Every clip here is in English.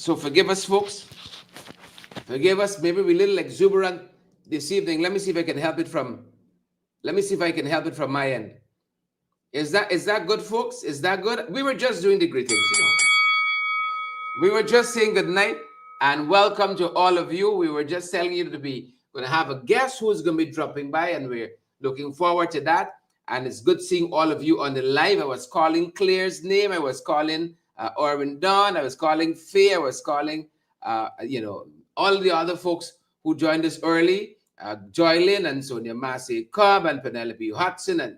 So forgive us, folks. Forgive us. Maybe we're a little exuberant this evening. Let me see if I can help it from. Let me see if I can help it from my end. Is that good, folks? Is that good? We were just doing the greetings. We were just saying good night and welcome to all of you. We were just telling you to be going to have a guest who's going to be dropping by, and we're looking forward to that. And it's good seeing all of you on the live. I was calling Claire's name. I was calling Orwin Dawn. I was calling Faye. I was calling, all the other folks who joined us early, Joylyn and Sonia Massey Cobb and Penelope Hudson. And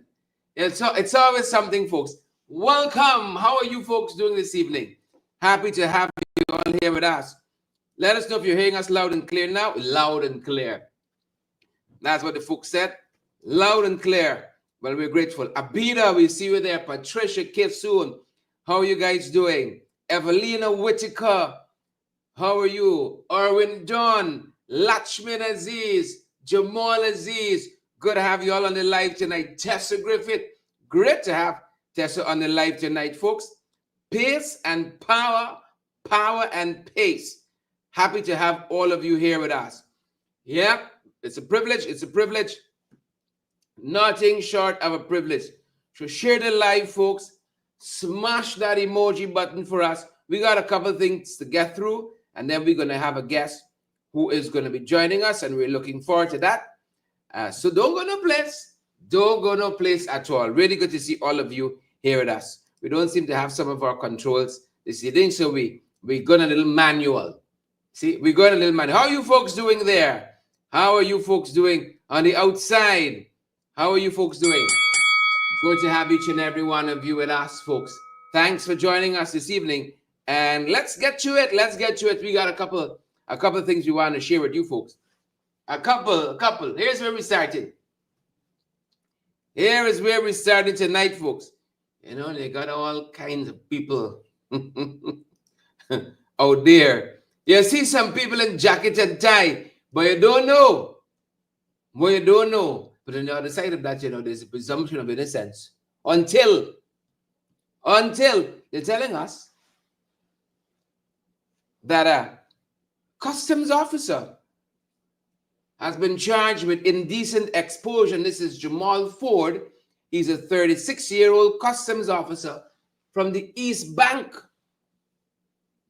it's always something, folks. Welcome. How are you folks doing this evening? Happy to have you all here with us. Let us know if you're hearing us loud and clear now. Loud and clear. That's what the folks said. Loud and clear. Well, we're grateful. Abida, we see you there. Patricia Kitsoon, how are you guys doing? Evelina Whitaker, how are you? Erwin John, Lachman Aziz, Jamal Aziz. Good to have you all on the live tonight. Tessa Griffith, great to have Tessa on the live tonight, folks. Pace and power, power and pace. Happy to have all of you here with us. Yep, it's a privilege. It's a privilege. Nothing short of a privilege. So share the live, folks. Smash that emoji button for us. We got a couple of things to get through, and then we're going to have a guest who is going to be joining us, and we're looking forward to that. So don't go no place. Don't go no place at all. Really good to see all of you here with us. We don't seem to have some of our controls this evening, so we're going a little manual. See, we're going a little manual. How are you folks doing there? How are you folks doing on the outside? How are you folks doing? Good to have each and every one of you with us, folks. Thanks for joining us this evening. And let's get to it. Let's get to it. We got a couple of things we want to share with you folks. A couple. Here's where we started. Here is where we started tonight, folks. You know, they got all kinds of people out there. You see some people in jacket and tie, but you don't know. Well, you don't know. But on the other side of that, you know, there's a presumption of innocence. Until they're telling us that a customs officer has been charged with indecent exposure. This is Jamal Ford. He's a 36-year-old customs officer from the East Bank.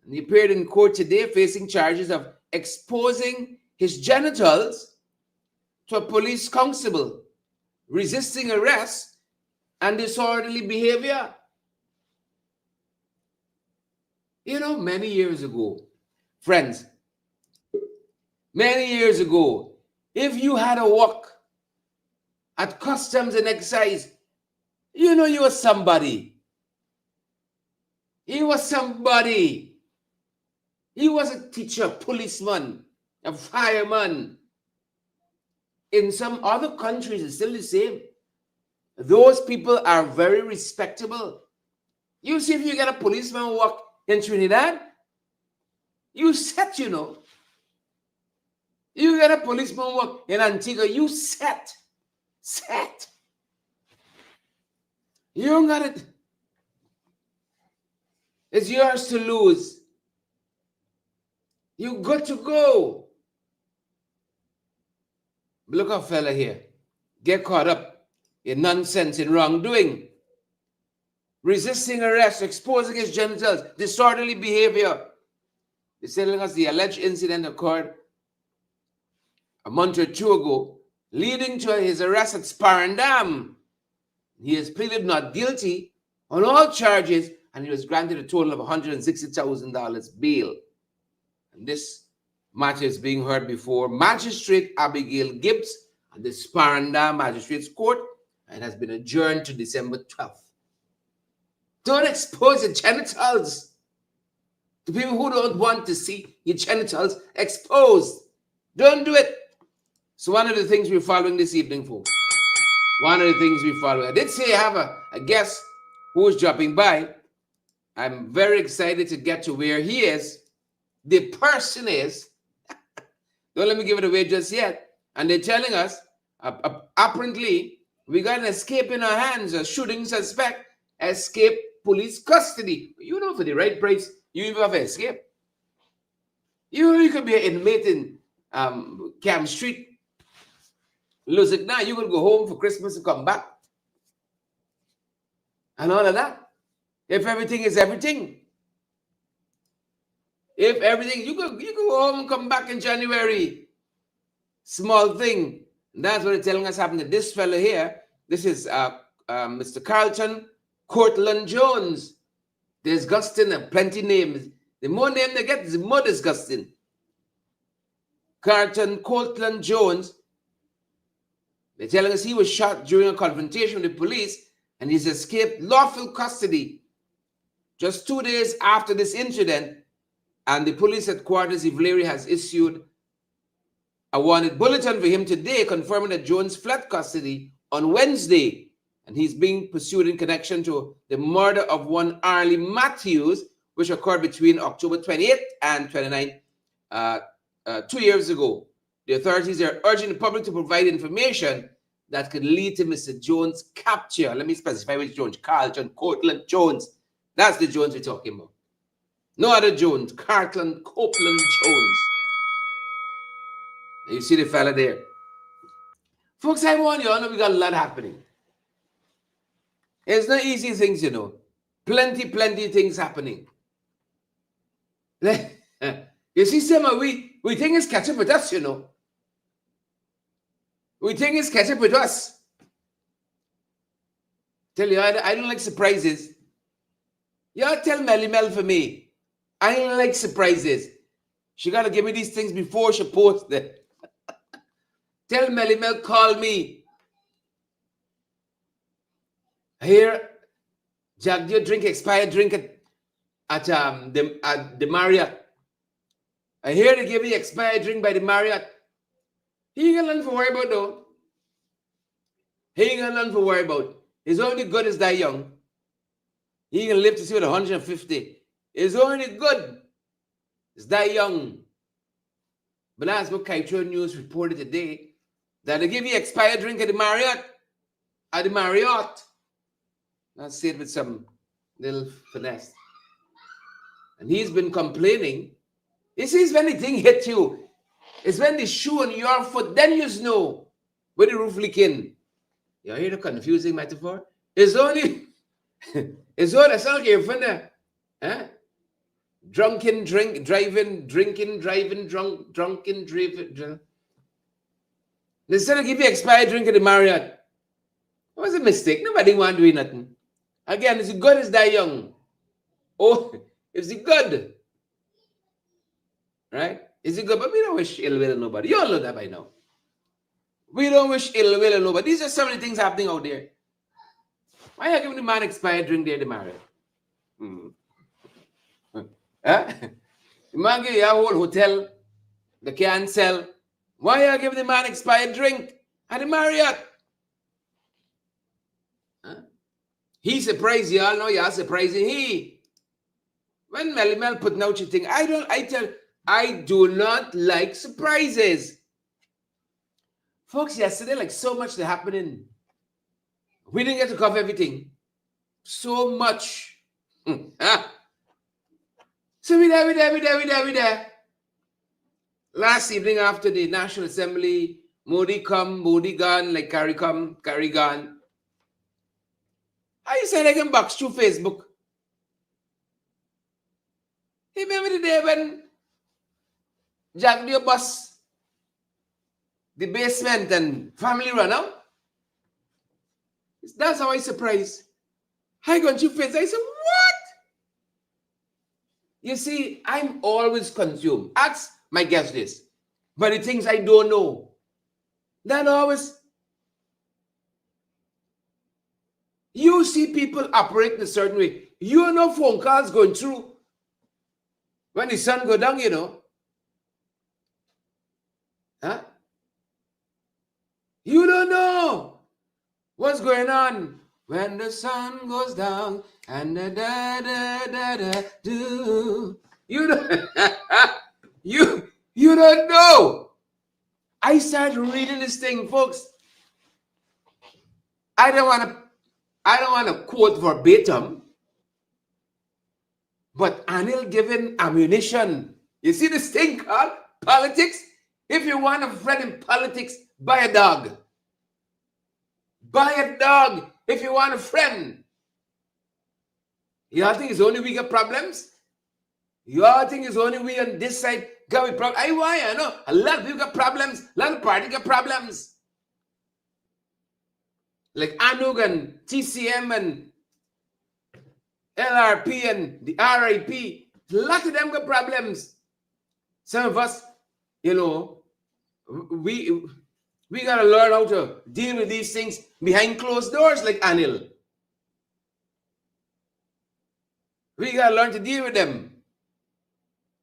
And he appeared in court today facing charges of exposing his genitals to a police constable, resisting arrest, and disorderly behavior. You know, many years ago, friends, many years ago, if you had a work at customs and excise, you know you were somebody. You were somebody. He was a teacher, policeman, a fireman. In some other countries, it's still the same. Those people are very respectable. You see, if you get a policeman work in Trinidad, you set, you know. You get a policeman work in Antigua, you set. You don't got it. It's yours to lose. You got to go. Look at a fella here. Get caught up in nonsense, in wrongdoing. Resisting arrest, exposing his genitals, disorderly behavior. They're telling us the alleged incident occurred a month or two ago, leading to his arrest at Sparandam. He has pleaded not guilty on all charges, and he was granted a total of $160,000 bail. And this matter is being heard before Magistrate Abigail Gibbs at the Sparandam Magistrates Court, and has been adjourned to December 12th. Don't expose your genitals to people who don't want to see your genitals exposed. Don't do it. So one of the things we're following this evening, folks, one of the things we follow. I did say I have a guest who is dropping by. I'm very excited to get to where he is. The person is, don't let me give it away just yet. And they're telling us, apparently, we got an escape in our hands, a shooting suspect, escape police custody. You know, for the right price, you even have an escape. You could be an inmate in Camp Street. Lose it now. You could go home for Christmas and come back. And all of that. If everything is everything. If everything, you go home and come back in January. Small thing. And that's what they're telling us happened to this fellow here. This is Mr. Carlton Cortland Jones. Disgusting and plenty names. The more name they get, the more disgusting. Carlton Cortland Jones. They're telling us he was shot during a confrontation with the police and he's escaped lawful custody just 2 days after this incident. And the police headquarters in Valerie has issued a wanted bulletin for him today, confirming that Jones fled custody on Wednesday. And he's being pursued in connection to the murder of one Arlie Matthews, which occurred between October 28th and 29th, 2 years ago. The authorities are urging the public to provide information that could lead to Mr. Jones' capture. Let me specify which Jones. Carlton Cortland Jones. That's the Jones we're talking about. No other Jones. Carlton Cortland Jones. You see the fella there. Folks, I warn you, I know we got a lot happening. It's not easy things, you know. Plenty things happening. You see, some we think it's catching with us, you know. We think it's catching with us. Tell you, I don't like surprises. Y'all tell Melly Mel for me. I don't like surprises. She got to give me these things before she posts them. Tell Melly Mel, call me. Here, Jack, you drink expired drink at the Marriott. I hear they give you expired drink by the Marriott. He ain't got nothing to worry about, though. He ain't got nothing to worry about. His only good is that young. He ain't gonna live to see what 150. His only good is that young. But that's what Kaitro News reported today, that they give you expired drink at the Marriott. At the Marriott. I'll say it with some little finesse. And he's been complaining. You see, when the thing hit you, it's when the shoe on your foot, then you know where the roof leaking. You hear the confusing metaphor? It's only, it's all that's not your friend. Drunken, drink, driving, drinking, driving, drunken, driving. Instead of give you expired drink at the Marriott. It was a mistake. Nobody want to do nothing. Again, it's good as that young. Oh, it's good. Right? Is it good? But we don't wish ill will on nobody. You all know that by now. We don't wish ill will on nobody. These are some of the things happening out there. Why are you giving the man expired drink there to marry? The man give you a whole hotel. They can't sell. Why are you giving the man expired drink at the Marriott? He surprised you all know you're surprising he. When Melly Mel putting out your thing, I do not like surprises. Folks, yesterday, like so much that happening. We didn't get to cover everything. So much. So we there. Last evening after the National Assembly, Modi come, Modi gone, like carry come, carry gone. I said I can box through Facebook. Hey, remember the day when Jack the bus, the basement and family run out? That's how I surprised. I got you face. I said, what? You see, I'm always consumed. Ask my guest this. But the things I don't know. That always. You see people operate in a certain way. You know phone calls going through. When the sun go down, you know. Huh? You don't know what's going on when the sun goes down and da da da da da do. You don't. you don't know. I started reading this thing, folks. I don't want to quote verbatim, but Anil given ammunition. You see this thing called politics? If you want a friend in politics, buy a dog. Buy a dog if you want a friend. Y'all think it's only we got problems? Y'all think it's only we on this side got with problems? I know a lot of people got problems. A lot of parties got problems. Like Anug and TCM and LRP and the RIP. A lot of them got problems. Some of us, you know, we got to learn how to deal with these things behind closed doors like Anil. We got to learn to deal with them.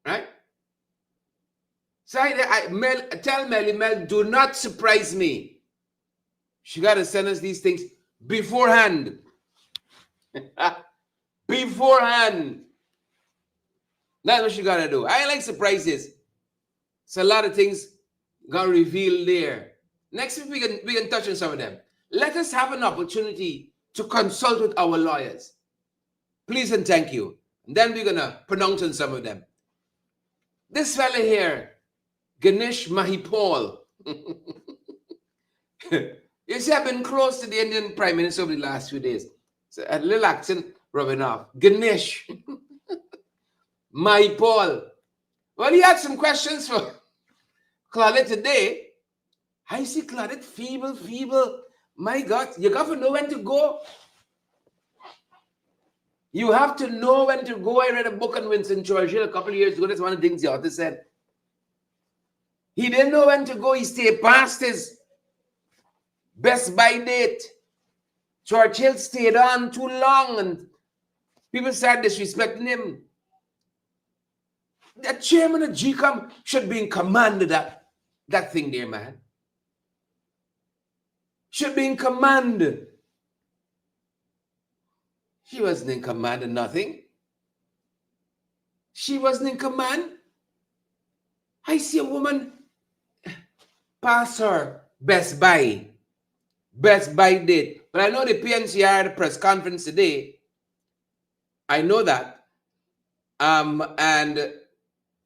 Right? So tell Mel, do not surprise me. She got to send us these things beforehand. Beforehand. That's what she got to do. I like surprises. So a lot of things got revealed there. Next week we can touch on some of them. Let us have an opportunity to consult with our lawyers. Please and thank you. And then we're going to pronounce on some of them. This fella here, Ganesh Mahipal. You see, I've been close to the Indian Prime Minister over the last few days. So a little accent rubbing off. Ganesh Mahipal. Well, he had some questions for Claudette today. I see Claudette feeble. My God, you got to know when to go. You have to know when to go. I read a book on Winston Churchill a couple of years ago. That's one of the things the author said. He didn't know when to go. He stayed past his best by date. Churchill stayed on too long and people started disrespecting him. The chairman of GECOM should be in command of that thing there, man. Should be in command. She wasn't in command of nothing. She wasn't in command. I see a woman pass her best by date. But I know the PNC had a press conference today. I know that. And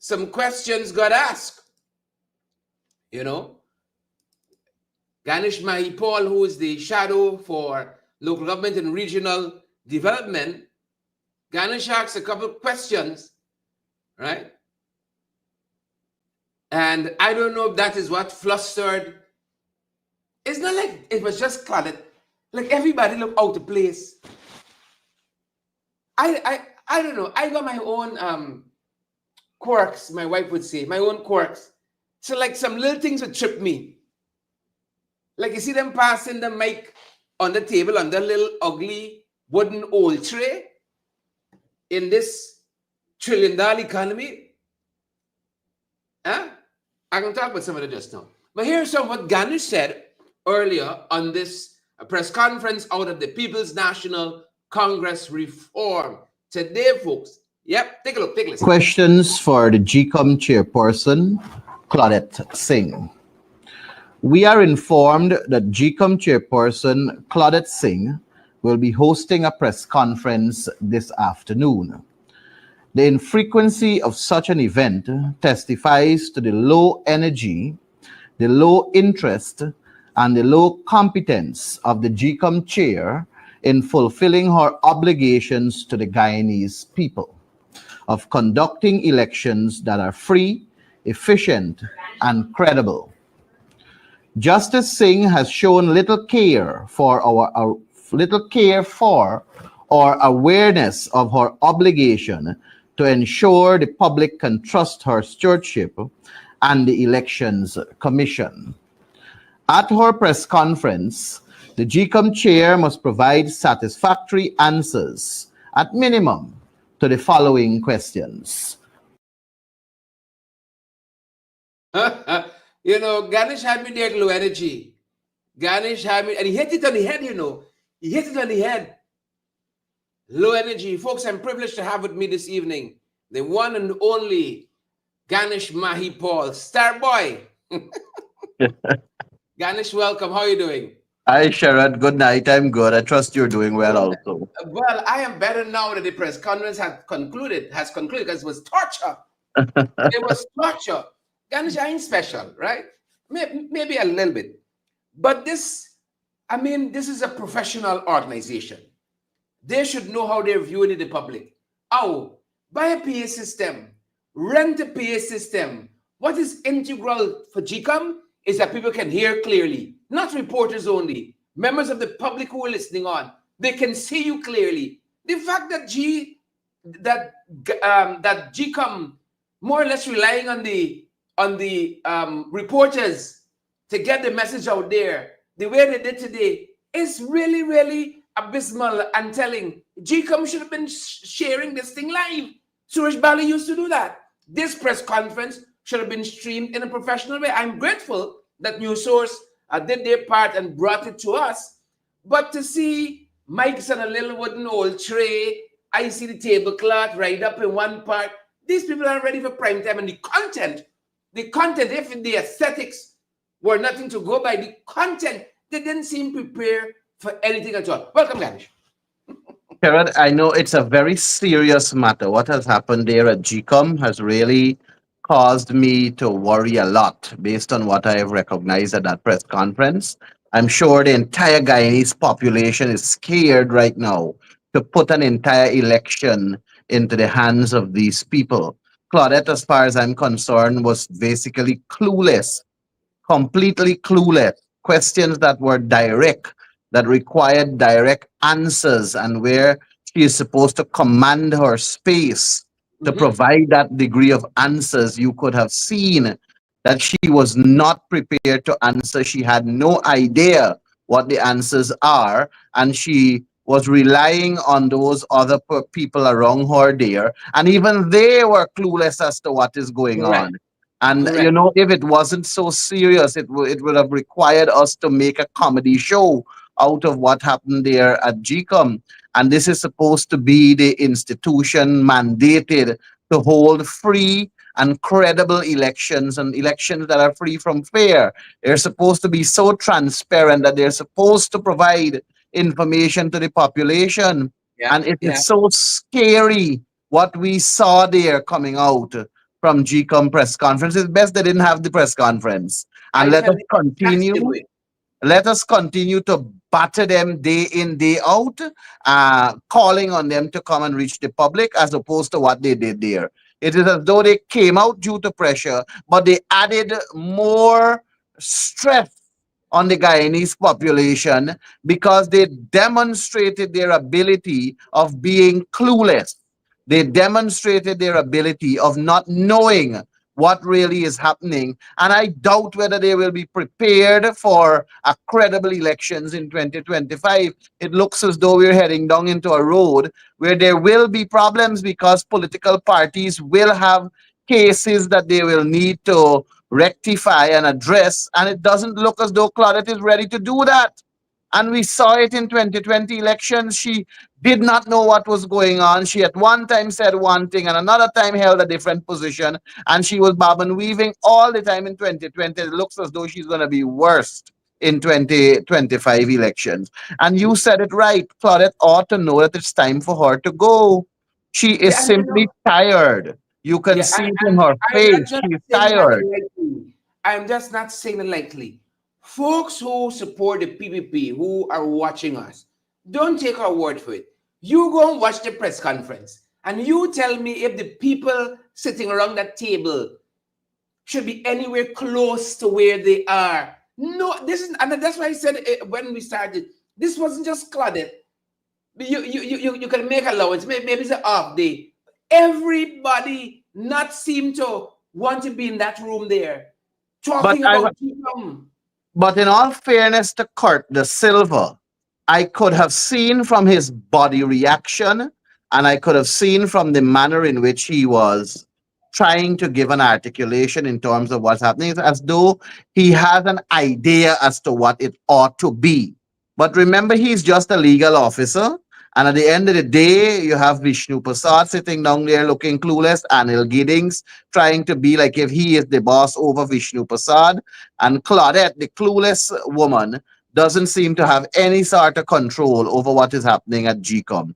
some questions got asked. You know, Ganesh Mahipal, who is the shadow for local government and regional development, Ganesh asked a couple of questions, right? And I don't know if that is what flustered. It's not like it was just Claudette. Like everybody looked out of place. I don't know. I got my own quirks, my wife would say, my own quirks. So like some little things would trip me. Like you see them passing the mic on the table on the little ugly wooden old tray in this $1 trillion economy. Huh? I can talk about some of it just now. But here's some of what Ganesh said earlier on this press conference out of the People's National Congress Reform. Today, folks. Yep, take a look, take a listen. Questions for the GECOM chairperson, Claudette Singh. We are informed that GECOM chairperson Claudette Singh will be hosting a press conference this afternoon. The infrequency of such an event testifies to the low energy, the low interest, and the low competence of the GECOM chair in fulfilling her obligations to the Guyanese people of conducting elections that are free, efficient, and credible. Justice Singh has shown little care for or awareness of her obligation to ensure the public can trust her stewardship and the Elections Commission. At her press conference, the GECOM chair must provide satisfactory answers, at minimum, to the following questions. You know, Ganesh had me there at low energy. Ganesh had me, and he hit it on the head, you know. He hit it on the head. Low energy. Folks, I'm privileged to have with me this evening the one and only Ganesh Mahipal, star boy. Ganesh, welcome. How are you doing? Hi, Sharad. Good night. I'm good. I trust you're doing well also. Well, I am better now that the press conference has concluded because it was torture. There was structure. Ganesh ain't special, right? Maybe a little bit. But this, I mean, this is a professional organization. They should know how they're viewing the public. Oh, buy a PA system, rent a PA system. What is integral for GECOM is that people can hear clearly, not reporters only, members of the public who are listening on. They can see you clearly. The fact that that GECOM more or less relying on the reporters to get the message out there the way they did today is really, really abysmal and telling. GECOM should have been sharing this thing live. Suresh Bali used to do that. This press conference should have been streamed in a professional way. I'm grateful that News Source did their part and brought it to us. But to see mics on a little wooden old tray, I see the tablecloth right up in one part. These people are ready for prime time, and the content, if the aesthetics were nothing to go by, the content, they didn't seem prepared for anything at all. Welcome, Ganesh. Gerard, I know it's a very serious matter. What has happened there at GCOM has really caused me to worry a lot based on what I have recognized at that press conference. I'm sure the entire Guyanese population is scared right now to put an entire election into the hands of these people. Claudette, as far as I'm concerned, was basically clueless, completely clueless. Questions that were direct, that required direct answers, and where she is supposed to command her space to Mhm. provide that degree of answers, you could have seen that she was not prepared to answer. She had no idea what the answers are, and she was relying on those other people around her there, and even they were clueless as to what is going Correct. on. And Correct. if it wasn't so serious, it would have required us to make a comedy show out of what happened there at GCOM. And this is supposed to be the institution mandated to hold free and credible elections, and elections that are free from fear. They're supposed to be so transparent that they're supposed to provide information to the population. Yeah. And it Yeah. is so scary what we saw there coming out from GCOM press conference. It's best they didn't have the press conference. And I felt the exact same way. let us continue to batter them day in, day out, calling on them to come and reach the public as opposed to what they did there. It is as though they came out due to pressure, but they added more stress on the Guyanese population because they demonstrated their ability of being clueless. They demonstrated their ability of not knowing what really is happening. And I doubt whether they will be prepared for a credible elections in 2025. It looks as though we're heading down into a road where there will be problems because political parties will have cases that they will need to rectify and address. And it doesn't look as though Claudette is ready to do that. And we saw it in 2020 elections. She did not know what was going on. She at one time said one thing and another time held a different position. And she was bob and weaving all the time in 2020. It looks as though she's going to be worst in 2025 elections. And you said it right. Claudette ought to know that it's time for her to go. She is Yeah, and simply tired. You can yeah, see it in and her I'm not face. just She's saying that tired. lightly. I'm just not saying it lightly. Folks who support the PPP who are watching us, don't take our word for it. You go and watch the press conference, and you tell me if the people sitting around that table should be anywhere close to where they are. No, this is, and that's why I said when we started, this wasn't just Claudette. You can make allowance. Maybe it's an off day. Everybody not seem to want to be in that room there But talking I about GECOM. But in all fairness to Kurt the Silver, I could have seen from his body reaction and I could have seen from the manner in which he was trying to give an articulation in terms of what's happening, it's as though he has an idea as to what it ought to be. But remember, he's just a legal officer. And at the end of the day, you have Vishnu Prasad sitting down there looking clueless, Anil Giddings trying to be like if he is the boss over Vishnu Prasad. And Claudette, the clueless woman, doesn't seem to have any sort of control over what is happening at GCOM.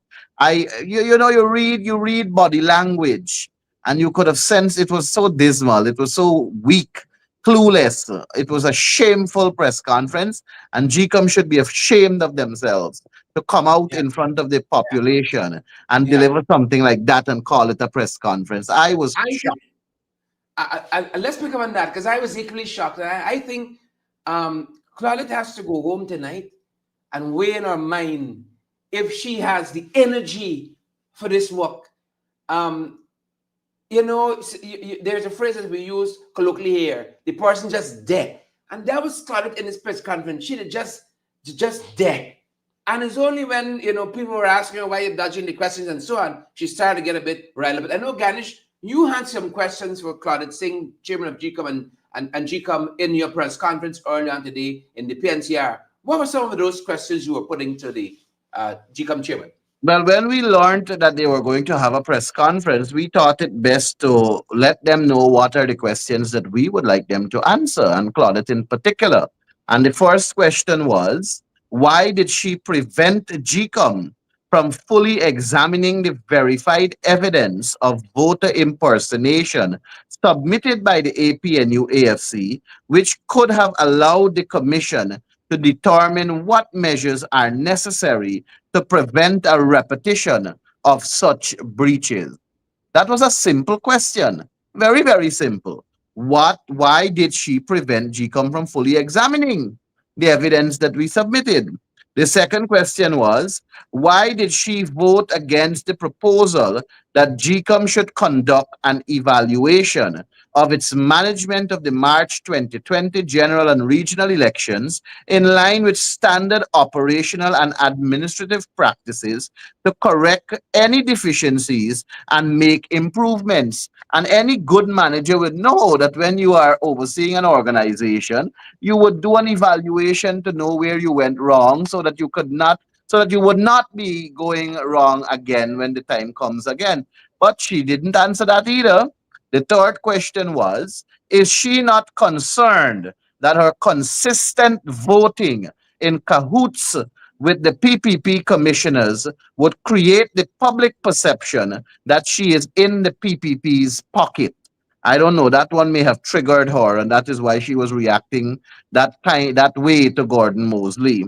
You read body language. And you could have sensed it was so dismal, it was so weak, clueless. It was a shameful press conference, and GECOM should be ashamed of themselves to come out Yeah, in front of the population and yeah. deliver something like that and call it a press conference. I was I shocked. think let's pick up on that because I was equally shocked. And I think Claudette has to go home tonight and weigh in her mind if she has the energy for this work. Um, there's a phrase that we use colloquially here. The person just dead, and that was Claudette in this press conference. She just dead. And it's only when people were asking her why you're dodging the questions and so on, she started to get a bit riled up. I know, Ganesh, you had some questions for Claudette Singh, chairman of GECOM and GECOM, in your press conference earlier on today in the PNCR. What were some of those questions you were putting to the GECOM chairman? Well, when we learned that they were going to have a press conference, we thought it best to let them know what are the questions that we would like them to answer, and Claudette in particular. And the first question was, why did she prevent GECOM from fully examining the verified evidence of voter impersonation submitted by the APNU AFC, which could have allowed the commission to determine what measures are necessary to prevent a repetition of such breaches? That was a simple question. Very, very simple. Why did she prevent GECOM from fully examining the evidence that we submitted? The second question was, why did she vote against the proposal that GECOM should conduct an evaluation of its management of the March 2020 general and regional elections in line with standard operational and administrative practices to correct any deficiencies and make improvements? And any good manager would know that when you are overseeing an organization, you would do an evaluation to know where you went wrong so that you would not be going wrong again when the time comes again. But she didn't answer that either. The third question was, is she not concerned that her consistent voting in cahoots with the PPP commissioners would create the public perception that she is in the PPP's pocket? I don't know. That one may have triggered her, and that is why she was reacting that way to Gordon Mosley.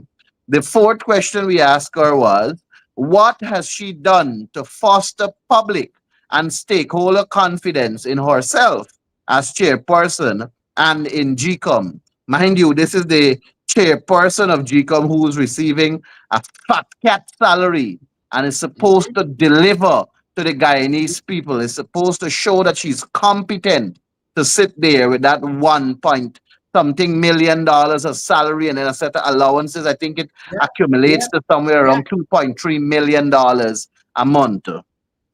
The fourth question we asked her was, what has she done to foster public and stakeholder confidence in herself as chairperson and in GECOM? Mind you, this is the chairperson of GECOM who is receiving a fat cat salary and is supposed to deliver to the Guyanese people, is supposed to show that she's competent to sit there with that 1 point something million dollars of salary and then a set of allowances. I think it Yeah, accumulates yeah, to somewhere yeah. around $2.3 million a month.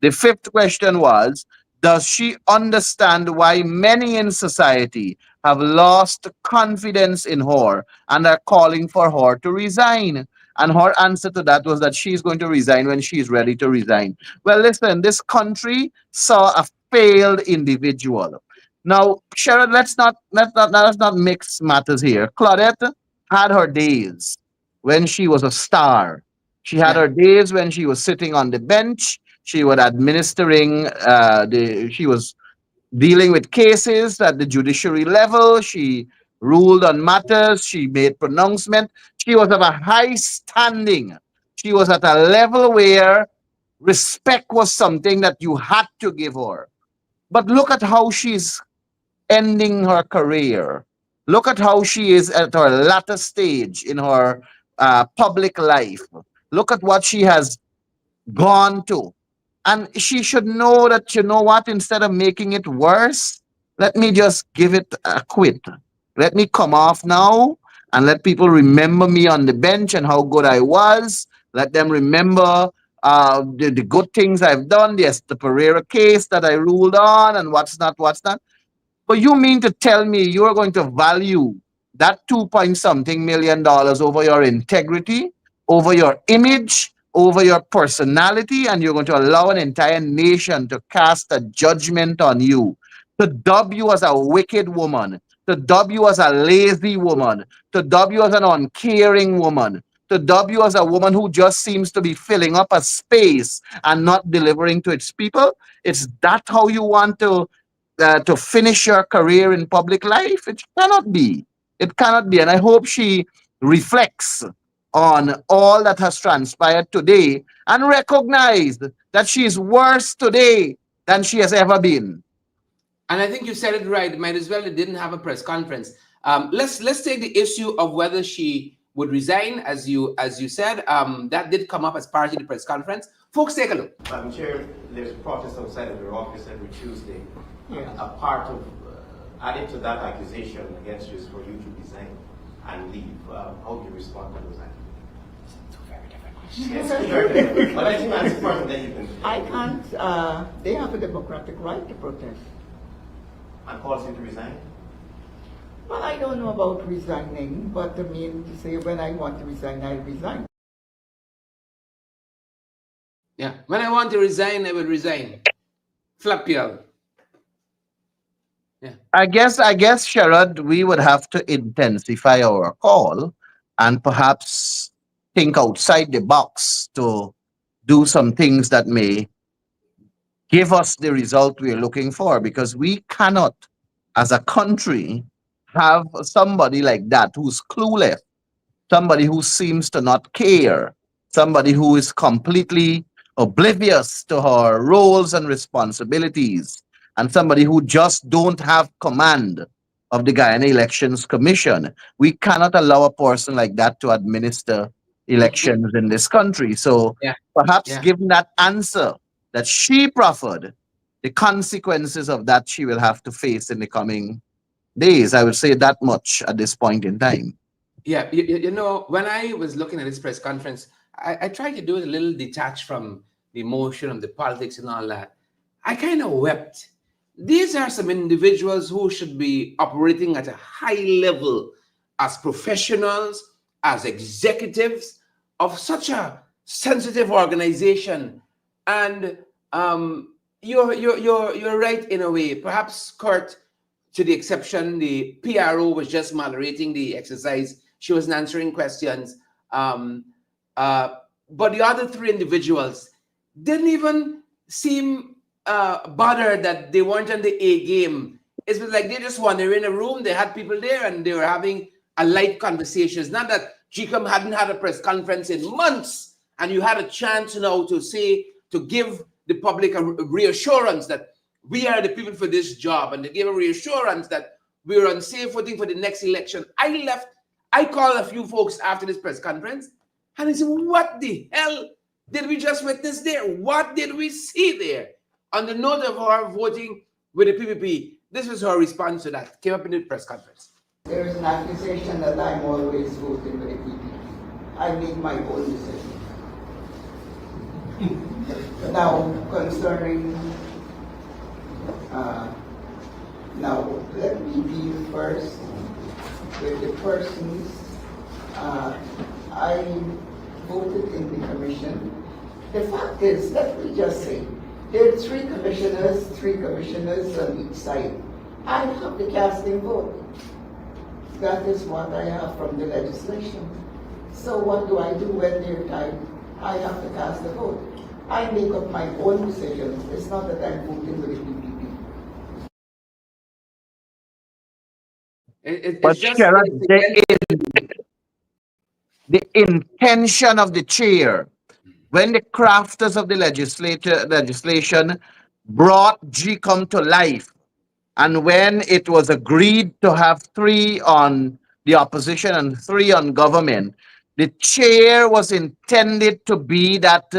The fifth question was, does she understand why many in society have lost confidence in her and are calling for her to resign? And her answer to that was that she's going to resign when she's ready to resign. Well, listen, this country saw a failed individual. Now, Sharon, let's not mix matters here. Claudette had her days when she was a star. She had Yeah. her days when she was sitting on the bench. She was administering she was dealing with cases at the judiciary level. She ruled on matters. She made pronouncement. She was of a high standing. She was at a level where respect was something that you had to give her. But look at how she's ending her career. Look at how she is at her latter stage in her public life. Look at what she has gone to. And she should know that, you know what, instead of making it worse, let me just give it a quit. Let me come off now and let people remember me on the bench and how good I was. Let them remember the good things I've done. Yes, the Pereira case that I ruled on and what's not. But you mean to tell me you're going to value that 2 point something million dollars over your integrity, over your image, over your personality, and you're going to allow an entire nation to cast a judgment on you, to dub you as a wicked woman, to dub you as a lazy woman, to dub you as an uncaring woman, to dub you as a woman who just seems to be filling up a space and not delivering to its people? Is that how you want to finish your career in public life? It cannot be. It cannot be. And I hope she reflects on all that has transpired today and recognize that she is worse today than she has ever been. And I think you said it right. Might as well it didn't have a press conference. Let's take the issue of whether she would resign, as you said. That did come up as part of the press conference. Folks, take a look. Madam Chair, there's a protest outside of your office every Tuesday. Yeah. A part of added to that accusation against you is for you to resign and leave. How do you respond to those accusations? Two very different questions. Yes, very different. But I think that's part that you can. I can't. They have a democratic right to protest. And calls you to resign? Well, I don't know about resigning, but I mean to say when I want to resign, I'll resign. Yeah, when I want to resign, I will resign. Flap y'all. Yeah. I guess, Sherrod, we would have to intensify our call and perhaps think outside the box to do some things that may give us the result we're looking for, because we cannot, as a country, have somebody like that who's clueless, somebody who seems to not care, somebody who is completely oblivious to her roles and responsibilities, and somebody who just don't have command of the Guyana Elections Commission. We cannot allow a person like that to administer elections in this country. So Yeah. perhaps Yeah. given that answer that she proffered, the consequences of that she will have to face in the coming days. I would say that much at this point in time. Yeah, you know, when I was looking at this press conference, I tried to do it a little detached from the emotion of the politics and all that. I kind of wept. These are some individuals who should be operating at a high level as professionals, as executives of such a sensitive organization. And you're right in a way. Perhaps, Kurt, to the exception, the PRO was just moderating the exercise. She wasn't answering questions. But the other three individuals didn't even seem bothered that they weren't on the A game. It was like they just wanted in a room, they had people there, and they were having a light conversation. It's not that GECOM hadn't had a press conference in months, and you had a chance now to give the public a reassurance that we are the people for this job, and to give a reassurance that we're on safe footing for the next election. I called a few folks after this press conference, and I said, what the hell did we just witness there? What did we see there? On the note of her voting with the PPP, this was her response to that. Came up in the press conference. There is an accusation that I'm always voting with the PPP. I make my own decision. Now, concerning, now let me deal first with the persons. I voted in the commission. The fact is, let me just say, there are three commissioners on each side. I have the casting vote. That is what I have from the legislation. So what do I do when they're tied? I have to cast a vote. I make up my own decisions. It's not that I'm voting with the PPP. But Sharon, the intention of the chair, when the crafters of the legislation brought GECOM to life, and when it was agreed to have 3 on the opposition and 3 on government, the chair was intended to be that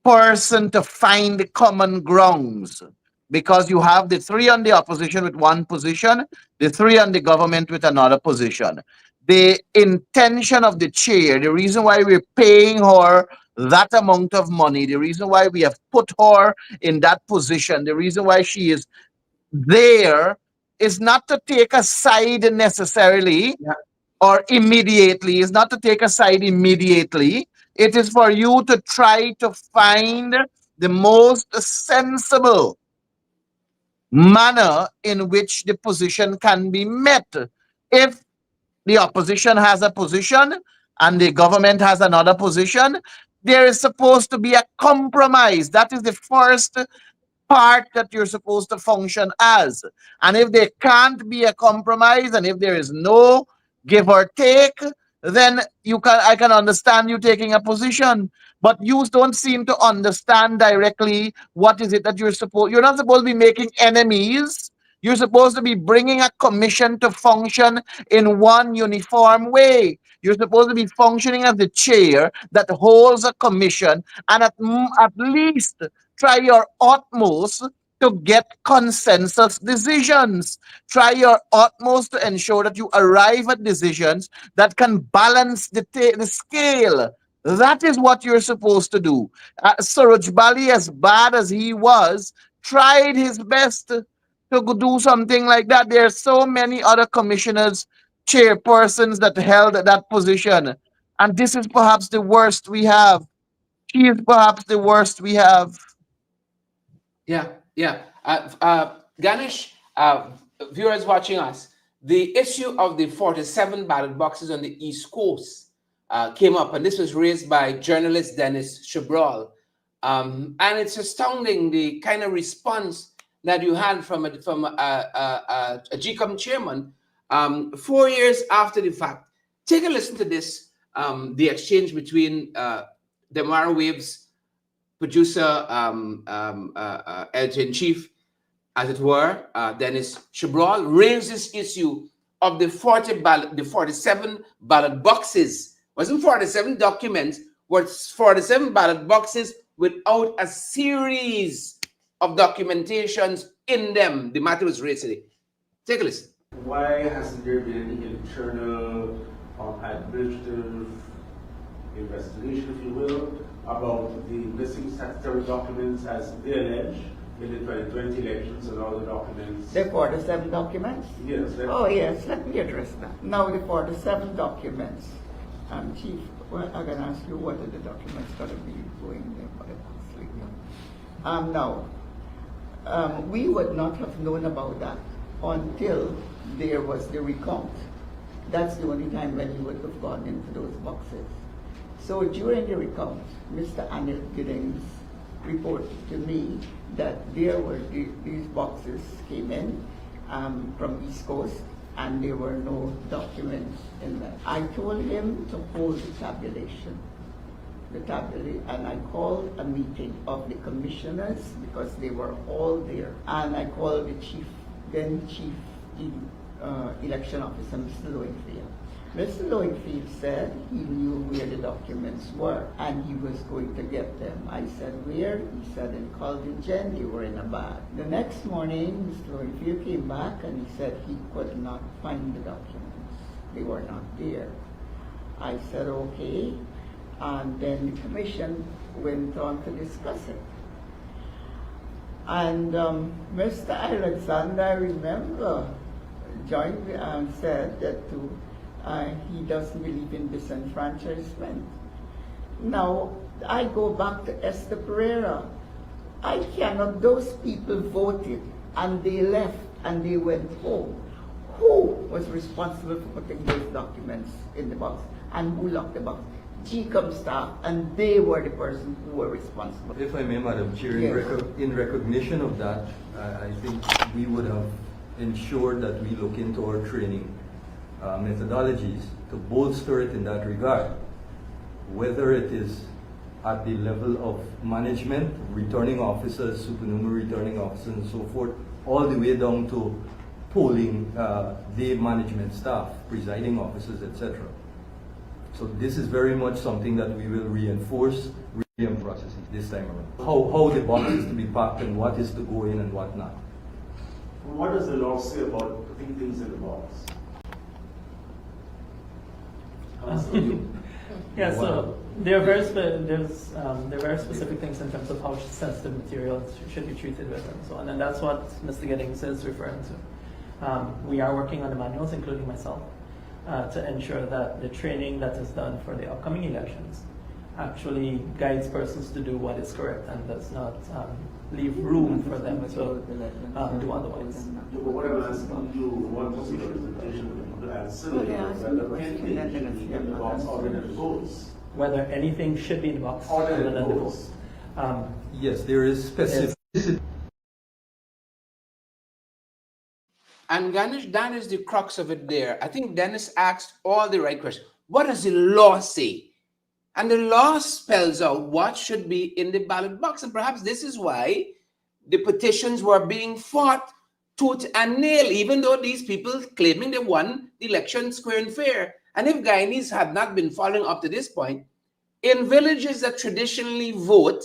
person to find the common grounds, because you have the 3 on the opposition with 1 position, the 3 on the government with another position. The intention of the chair, the reason why we're paying her that amount of money, the reason why we have put her in that position, the reason why she is there, is not to take a side necessarily, or immediately, is not to take a side immediately. It is for you to try to find the most sensible manner in which the position can be met. If the opposition has a position, and the government has another position, there is supposed to be a compromise. That is the first part that you're supposed to function as. And if there can't be a compromise, and if there is no give or take, then I can understand you taking a position. But you don't seem to understand directly what is it that you're not supposed to be making enemies. You're supposed to be bringing a commission to function in one uniform way. You're supposed to be functioning as the chair that holds a commission, and at least try your utmost to get consensus decisions. Try your utmost to ensure that you arrive at decisions that can balance the scale. That is what you're supposed to do. Suraj Bali, as bad as he was, tried his best to do something like that. There are so many other commissioners, chairpersons that held that position. And this is perhaps the worst we have. She is perhaps the worst we have. Yeah. Ganesh, viewers watching us, the issue of the 47 ballot boxes on the East Coast came up, and this was raised by journalist Dennis Chabral. And it's astounding the kind of response that you had from a GECOM chairman 4 years after the fact. Take a listen to this, the exchange between Demar Wave's producer, editor-in-chief, as it were, Dennis Chabral, raised this issue of the 47 ballot boxes. It wasn't 47 documents, but 47 ballot boxes without a series of documentations in them. The matter was raised today. Take a listen. Why hasn't there been any internal or administrative investigation, if you will, about the missing statutory documents as they allege in the 2020 elections and all the documents? The 47 documents? Yes. Oh, yes, let me address that. Now, the 47 documents, Chief, well, I'm going to ask you what are the documents going to be going there for the sleep. Now, we would not have known about that until there was the recount. That's the only time when you would have gone into those boxes. So during the recount, Mr. Anil Giddings reported to me that there were these boxes came in from East Coast, and there were no documents in them. I told him to hold the tabulation, and I called a meeting of the commissioners because they were all there, and I called the then chief election officer, Mr. Lowenfield. Mr. Lowenfield said he knew where the documents were and he was going to get them. I said, where? He said, in Caldigen, they were in a bag. The next morning, Mr. Lowenfield came back and he said he could not find the documents. They were not there. I said, okay. And then the commission went on to discuss it. And Mr. Alexander, I remember, joined me and said that he doesn't believe in disenfranchisement. Now, I go back to Esther Pereira. Those people voted and they left and they went home. Who was responsible for putting those documents in the box and who locked the box? GECOM staff, and they were the person who were responsible. If I may, Madam Chair, yes. In recognition of that, I think we would have ensured that we look into our training methodologies to bolster it in that regard, whether it is at the level of management, returning officers, supernumerary returning officers, and so forth, all the way down to polling the management staff, presiding officers, etc. So this is very much something that we will reinforce in processing this time around. How the box is to be packed and what is to go in and what not. What does the law say about putting things in the box? Yeah, so there are very specific things in terms of how sensitive materials should be treated with and so on, and that's what Mr. Giddings is referring to. We are working on the manuals, including myself, to ensure that the training that is done for the upcoming elections actually guides persons to do what is correct and does not leave room for them to do otherwise. But what I'm asking you, what was the representation of the people answer? Whether anything should be in the box other than votes? Whether anything should be in the box Other other than than the votes. vote. Yes, there is specific. And Ganesh, that is the crux of it there. I think Dennis asked all the right questions. What does the law say? And the law spells out what should be in the ballot box. And perhaps this is why the petitions were being fought tooth and nail, even though these people claiming they won the election square and fair. And if Guyanese had not been following up to this point, in villages that traditionally vote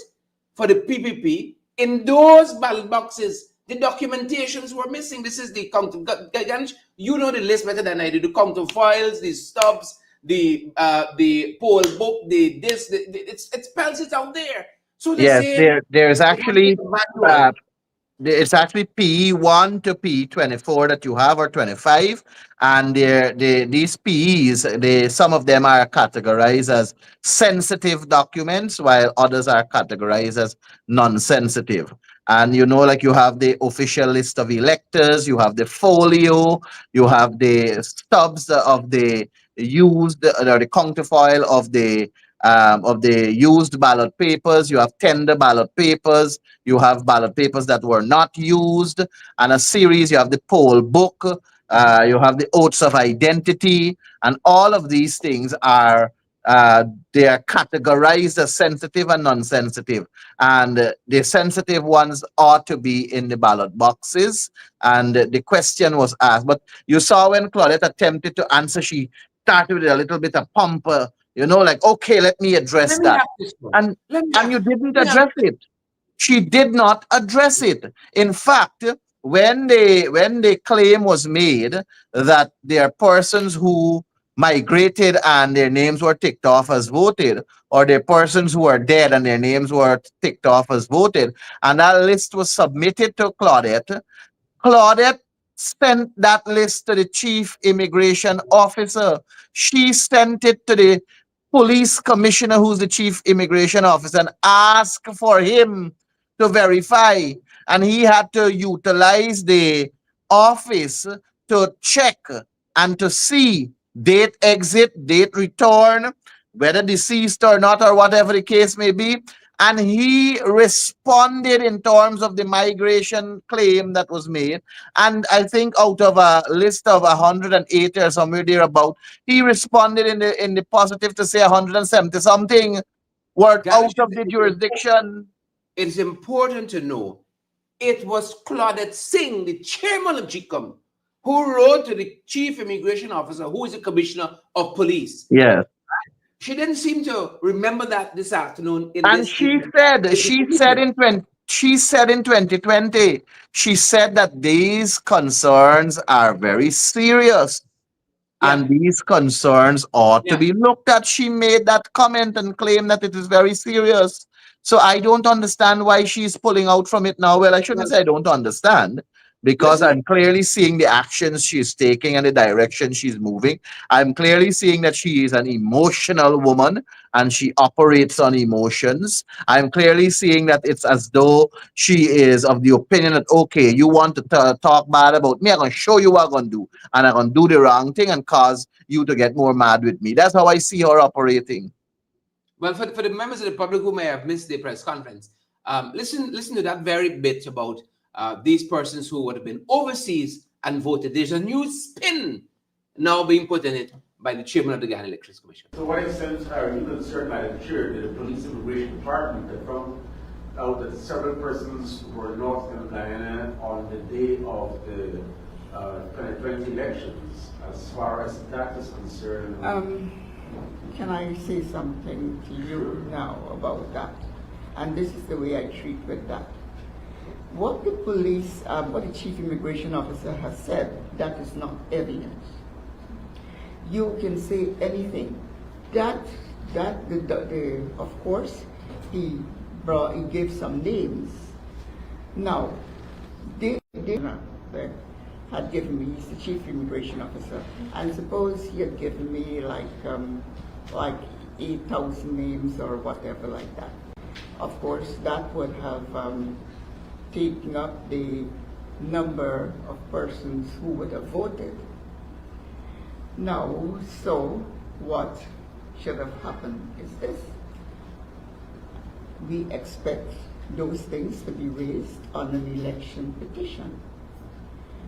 for the PPP, in those ballot boxes, the documentations were missing. This is the count. Ganesh, you know the list better than I do. The count of files, the stubs, the poll book, it spells it out there. So they Yes, say there's actually manual. it's actually P1 to P24 that you have, or 25, and these PEs, some of them are categorized as sensitive documents, while others are categorized as non-sensitive. And like you have the official list of electors, you have the folio, you have the stubs of the used or the counterfoil of the used ballot papers, you have tender ballot papers, you have ballot papers that were not used, and a series, you have the poll book, you have the oaths of identity, and all of these things are they are categorized as sensitive and non-sensitive, and the sensitive ones ought to be in the ballot boxes. And the question was asked, but you saw when Claudette attempted to answer, she started with a little bit of pomp, like, okay, let me address Let me that, have this one. and Let me and you have, didn't let me have address it. She did not address it. In fact, when the claim was made that there are persons who migrated and their names were ticked off as voted, or there are persons who are dead and their names were ticked off as voted, and that list was submitted to Claudette sent that list to the chief immigration officer. She sent it to the police commissioner, who's the chief immigration officer, and asked for him to verify. And he had to utilize the office to check and to see date exit, date return, whether deceased or not, or whatever the case may be. And he responded in terms of the migration claim that was made. And I think out of a list of 180 or somewhere thereabout, he responded in the positive to say 170 something were Ganesh, out of the jurisdiction. it is important to know it was Claudette Singh, the chairman of GECOM, who wrote to the chief immigration officer, who is the commissioner of police. Yes. She didn't seem to remember that this afternoon. And she said in 2020, she said that these concerns are very serious. Yeah. And these concerns ought to Yeah. be looked at. She made that comment and claimed that it is very serious. So I don't understand why she's pulling out from it now. Well, I shouldn't say I don't understand, because Listen. I'm clearly seeing the actions she's taking and the direction she's moving. I'm clearly seeing that she is an emotional woman and she operates on emotions. I'm clearly seeing that it's as though she is of the opinion that, okay, you want to talk bad about me, I'm going to show you what I'm going to do. And I'm going to do the wrong thing and cause you to get more mad with me. That's how I see her operating. Well, for the members of the public who may have missed the press conference, listen to that very bit about these persons who would have been overseas and voted. There's a new spin now being put in it by the chairman of the Ghana Elections Commission. So what extent are you concerned by the chair, the police immigration department, that found out that several persons were lost in Guyana on the day of the 2020 elections, as far as that is concerned? Can I say something to you now about that? And this is the way I treat with that. What the police, what the chief immigration officer has said, that is not evidence. You can say anything. Of course, he gave some names. Now, they had given me, he's the chief immigration officer, and suppose he had given me like 8,000 names or whatever like that. Of course, that would have taken up the number of persons who would have voted. Now, so what should have happened is this. We expect those things to be raised on an election petition.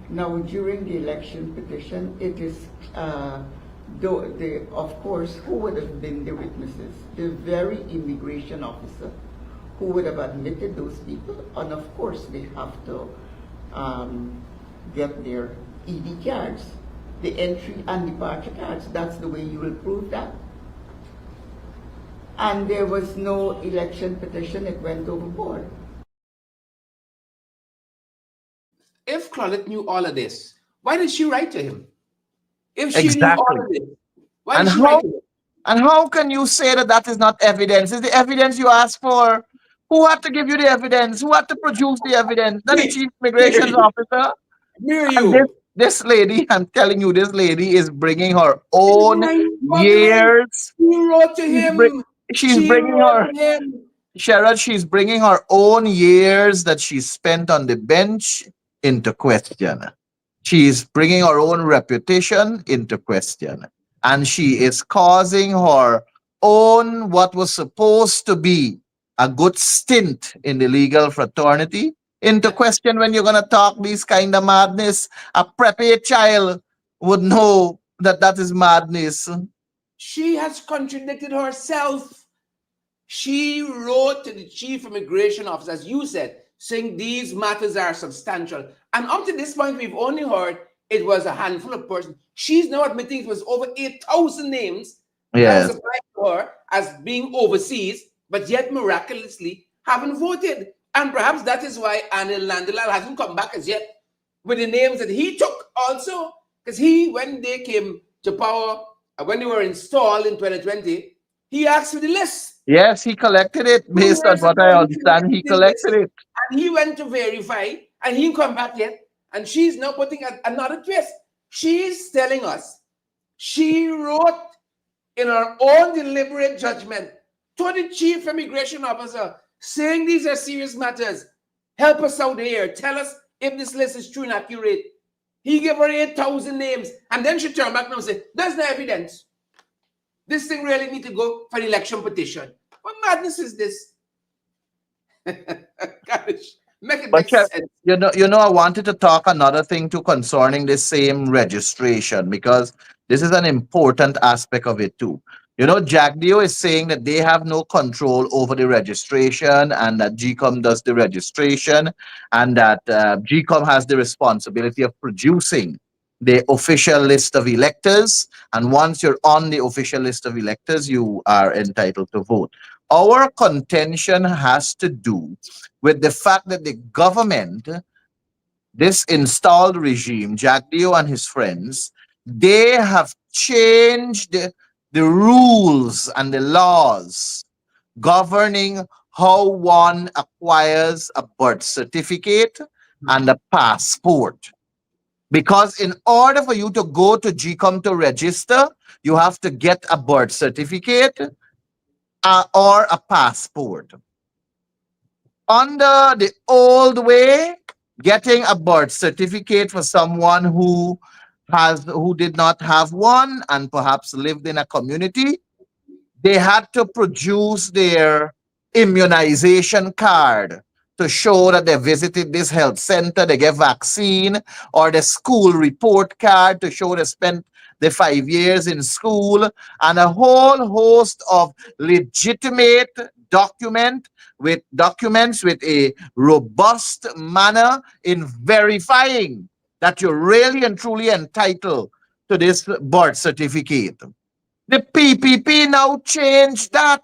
Now, during the election petition, it is, of course, who would have been the witnesses? The very immigration officer who would have admitted those people, and of course, they have to get their ED cards, the entry and departure cards. That's the way you will prove that. And there was no election petition, it went overboard. If Claudette knew all of this, why did she write to him? If she knew all of this, why did she write to him? And how can you say that that is not evidence? Is the evidence you asked for? Who had to give you the evidence? Who had to produce the evidence? Not the chief immigration officer. This lady, I'm telling you, this lady is bringing her own years. She wrote to him. She's bringing her, Sherrod, she's bringing her own years that she spent on the bench into question. She's bringing her own reputation into question. And she is causing her own, what was supposed to be a good stint in the legal fraternity, into question when you're going to talk these kind of madness. A preppy child would know that that is madness. She has contradicted herself. She wrote to the chief immigration officer, as you said, saying these matters are substantial. And up to this point, we've only heard it was a handful of persons. She's now admitting it was over 8,000 names that was applied to her as being overseas, but yet miraculously haven't voted. And perhaps that is why Anil Nandalal hasn't come back as yet with the names that he took also. Because when they came to power, when they were installed in 2020, he asked for the list. Yes, he collected it based on what I understand. He collected it. And he went to verify, and he didn't come back yet. And she's now putting another twist. She's telling us she wrote in her own deliberate judgment to the chief immigration officer saying these are serious matters. Help us out here. Tell us if this list is true and accurate. He gave her 8,000 names. And then she turned back and said, there's no evidence. This thing really need to go for an election petition. What madness is this? Gosh, make it make sense. You know, I wanted to talk another thing too concerning this same registration, because this is an important aspect of it too. You know, JACDEO is saying that they have no control over the registration and that GECOM does the registration, and that GECOM has the responsibility of producing the official list of electors. And once you're on the official list of electors, you are entitled to vote. Our contention has to do with the fact that the government, this installed regime, JACDEO and his friends, they have changed the rules and the laws governing how one acquires a birth certificate and a passport. Because in order for you to go to GECOM to register, you have to get a birth certificate or a passport. Under the old way, getting a birth certificate for someone who did not have one and perhaps lived in a community, they had to produce their immunization card to show that they visited this health center, they get vaccine, or the school report card to show they spent the 5 years in school, and a whole host of legitimate documents with a robust manner in verifying that you're really and truly entitled to this birth certificate. The PPP now changed that,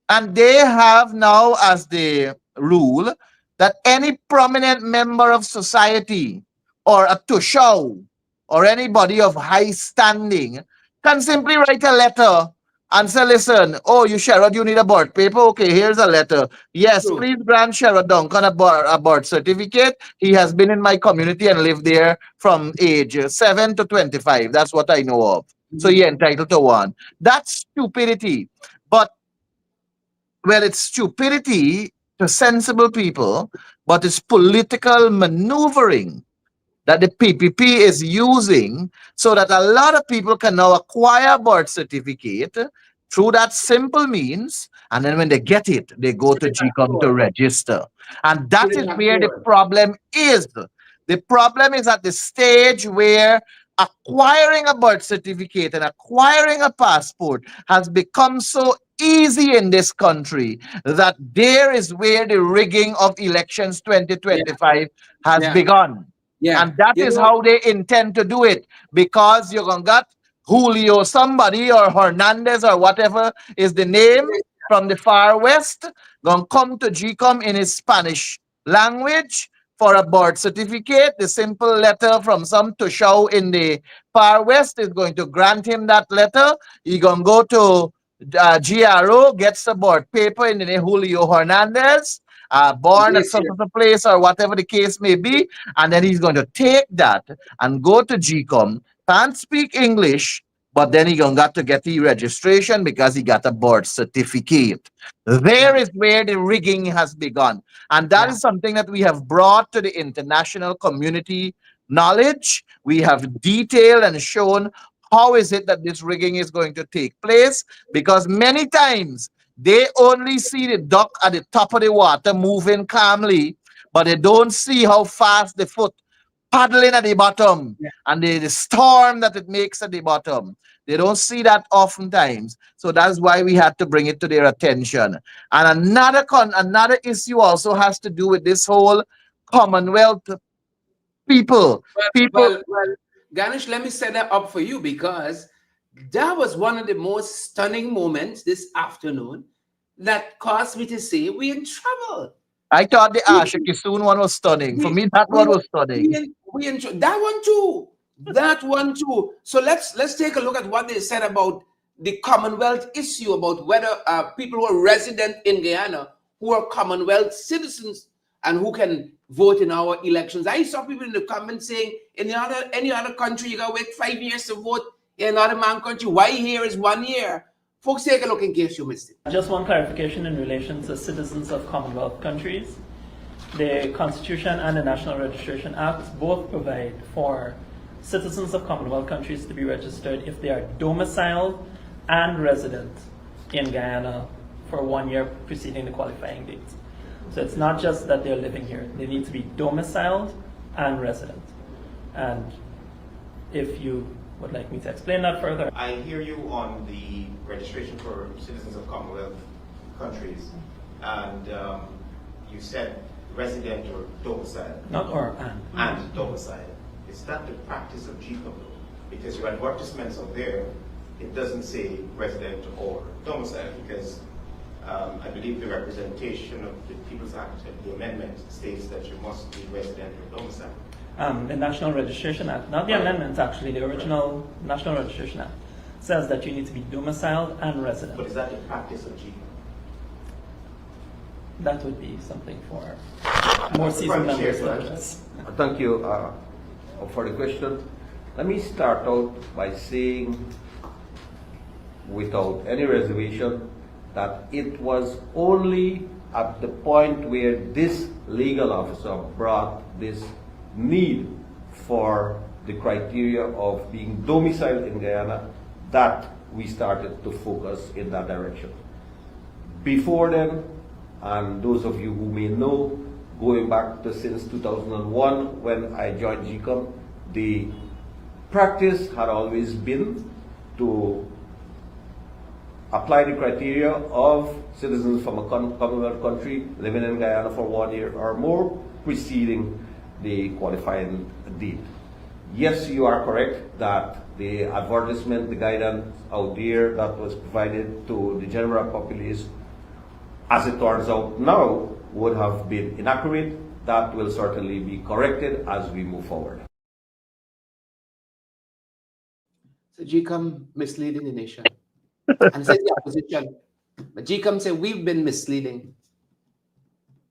and they have now as the rule that any prominent member of society or a tushao or anybody of high standing can simply write a letter and say, listen, oh, you Sherrod, you need a birth paper? Okay, here's a letter. Yes, please grant Sherrod Duncan a birth certificate. He has been in my community and lived there from age 7 to 25. That's what I know of. So you're entitled to one. That's stupidity. But, well, it's stupidity to sensible people, but it's political maneuvering that the PPP is using so that a lot of people can now acquire a birth certificate through that simple means. And then when they get it, they go to GECOM to register. And that is where the problem is. The problem is at the stage where acquiring a birth certificate and acquiring a passport has become so easy in this country that there is where the rigging of elections 2025 has Yeah. begun. Yeah. And that You is know, how they intend to do it, because you're going to get Julio somebody or Hernandez or whatever is the name from the far west, going to come to GCOM in his Spanish language for a birth certificate. The simple letter from some Tushao in the far west is going to grant him that letter. He going to go to GRO, gets the birth paper in the name Julio Hernandez, born at yes, such a place or whatever the case may be, and then he's going to take that and go to GCOM, can't speak English, but then he gonna got to get the registration because he got a birth certificate. There yeah, is where the rigging has begun. And that yeah, is something that we have brought to the international community knowledge. We have detailed and shown how is it that this rigging is going to take place, because many times they only see the duck at the top of the water moving calmly, but they don't see how fast the foot paddling at the bottom yeah. and the storm that it makes at the bottom. They don't see that oftentimes. So that's why we had to bring it to their attention. And another issue also has to do with this whole Commonwealth people. People, Well, Ganesh, let me set that up for you because that was one of the most stunning moments this afternoon that caused me to say we're in trouble. I thought the We, Asha Kisoon one was stunning. For we, me, that we, one was stunning. that one too. That one too. So let's take a look at what they said about the Commonwealth issue about whether people who are resident in Guyana who are Commonwealth citizens and who can vote in our elections. I saw people in the comments saying in any other country you gotta wait 5 years to vote. In another man country, why here is 1 year? Folks, take a look in case you missed it. Just one clarification in relation to citizens of Commonwealth countries. The Constitution and the National Registration Act both provide for citizens of Commonwealth countries to be registered if they are domiciled and resident in Guyana for 1 year preceding the qualifying date. So it's not just that they're living here. They need to be domiciled and resident. And if you would like me to explain that further. I hear you on the registration for citizens of Commonwealth countries, and you said resident or domicile. Not or And domicile. Is that the practice of GECOM though? Because your advertisements are there, it doesn't say resident or domicile, because I believe the representation of the People's Act, the amendment states that you must be resident or domicile. The National Registration Act, not the amendments actually, the original National Registration Act says that you need to be domiciled and resident. But is that the practice of GECOM? That would be something for more seasoned members to address. Thank you for the question. Let me start out by saying, without any reservation, that it was only at the point where this legal officer brought this need for the criteria of being domiciled in Guyana that we started to focus in that direction. Before then, and those of you who may know, going back to since 2001 when I joined GECOM, the practice had always been to apply the criteria of citizens from a Commonwealth country living in Guyana for 1 year or more preceding the qualifying date. Yes, you are correct that the advertisement, the guidance out there that was provided to the general populace, as it turns out now, would have been inaccurate. That will certainly be corrected as we move forward. So GECOM misleading the nation. And says the opposition. But GECOM said we've been misleading.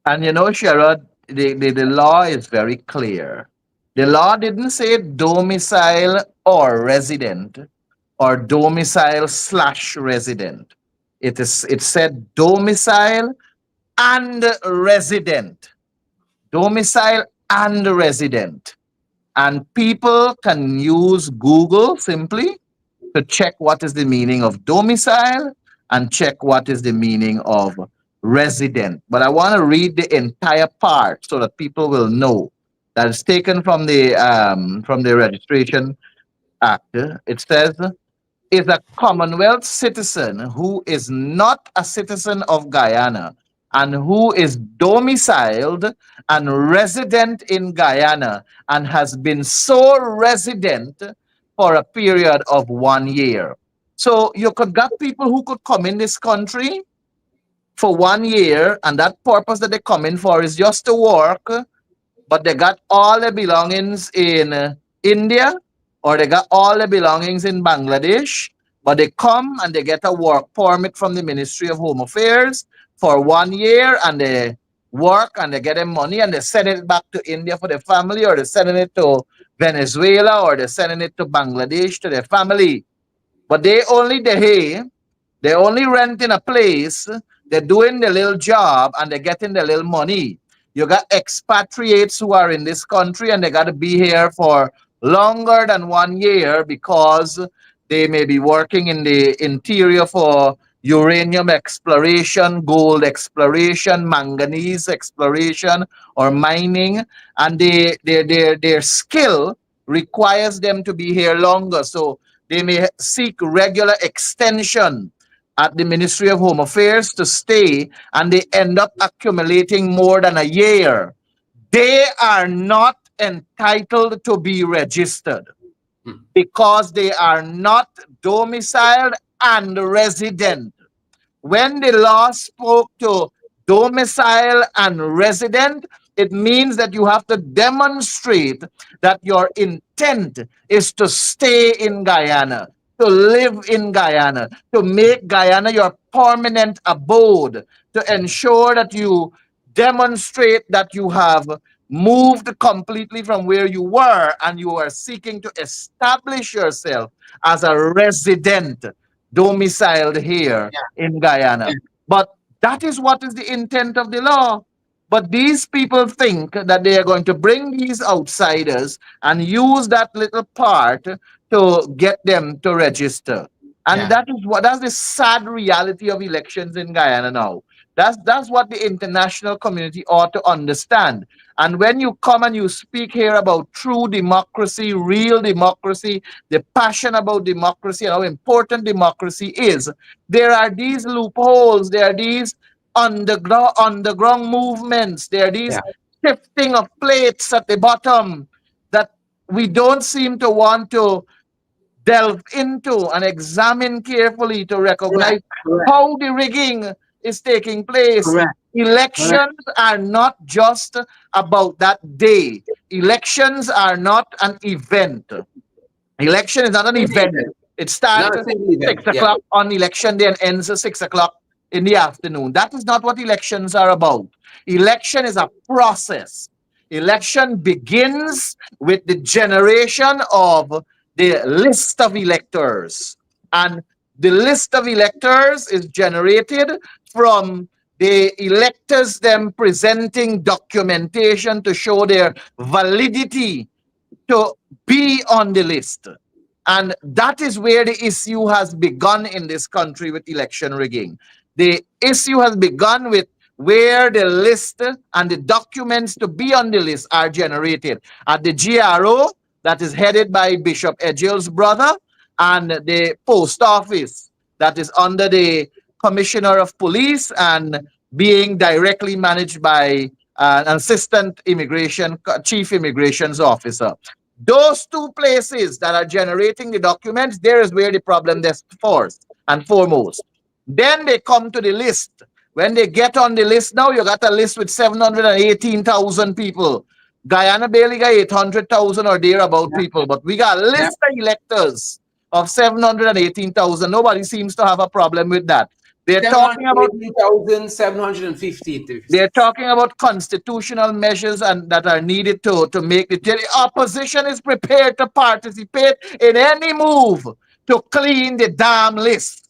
And Sherrod, the law is very clear. The law didn't say domicile or resident. or domicile/resident. It said domicile and resident. Domicile and resident. And people can use Google simply to check what is the meaning of domicile and check what is the meaning of resident. But I want to read the entire part so that people will know that it's taken from the Registration Act. It says, is a Commonwealth citizen who is not a citizen of Guyana and who is domiciled and resident in Guyana and has been so resident for a period of 1 year. So you could got people who could come in this country for 1 year, and that purpose that they come in for is just to work, but they got all their belongings in India, or they got all their belongings in Bangladesh, but they come and they get a work permit from the Ministry of Home Affairs for 1 year, and they work and they get their money and they send it back to India for their family, or they're sending it to Venezuela, or they're sending it to Bangladesh to their family. But they're only renting a place, they're doing the little job, and they're getting the little money. You got expatriates who are in this country and they got to be here for longer than 1 year because they may be working in the interior for uranium exploration, gold exploration, manganese exploration, or mining, and their skill requires them to be here longer. So they may seek regular extension at the Ministry of Home Affairs to stay, and they end up accumulating more than a year. They are not entitled to be registered because they are not domiciled and resident. When the law spoke to domicile and resident, it means that you have to demonstrate that your intent is to stay in Guyana, to live in Guyana, to make Guyana your permanent abode, to ensure that you demonstrate that you have moved completely from where you were and you are seeking to establish yourself as a resident domiciled here in Guyana. But that is what is the intent of the law. But these people think that they are going to bring these outsiders and use that little part to get them to register. And that's the sad reality of elections in Guyana now. That's what the international community ought to understand. And when you come and you speak here about true democracy, real democracy, the passion about democracy and how important democracy is, there are these loopholes, there are these underground movements, there are these shifting of plates at the bottom that we don't seem to want to delve into and examine carefully to recognize how the rigging is taking place. Elections are not just about that day. Elections are not an event. Election is not an event. It starts at 6 o'clock on election day and ends at 6 o'clock in the afternoon. That is not what elections are about. Election is a process. Election begins with the generation of the list of electors. And the list of electors is generated from the electors them presenting documentation to show their validity to be on the list. And that is where the issue has begun in this country with election rigging. The issue has begun with where the list and the documents to be on the list are generated. At the GRO, that is headed by Bishop Edgill's brother, and the post office, that is under the Commissioner of Police and being directly managed by an assistant chief immigrations officer. Those two places that are generating the documents, there is where the problem is first and foremost. Then they come to the list. When they get on the list now, you got a list with 718,000 people. Guyana barely got 800,000 or thereabout people, but we got a list of electors of 718,000. Nobody seems to have a problem with that. They're talking about 750. They're talking about constitutional measures and that are needed to make the opposition is prepared to participate in any move to clean the damn list.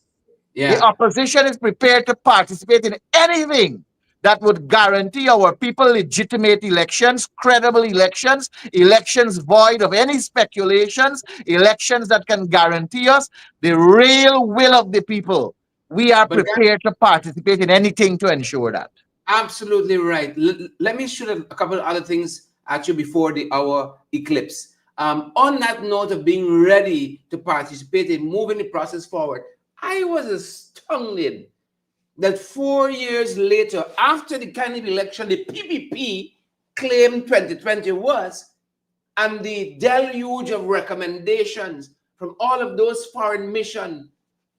The Yeah. opposition is prepared to participate in anything that would guarantee our people legitimate elections, credible elections, elections void of any speculations, elections that can guarantee us the real will of the people. We are But that prepared to participate in anything to ensure that. absolutely right. Let me shoot a couple of other things at you before the hour eclipse. On that note of being ready to participate in moving the process forward, I was astounded that 4 years later, after the candidate election, the PPP claimed 2020 was, and the deluge of recommendations from all of those foreign missions,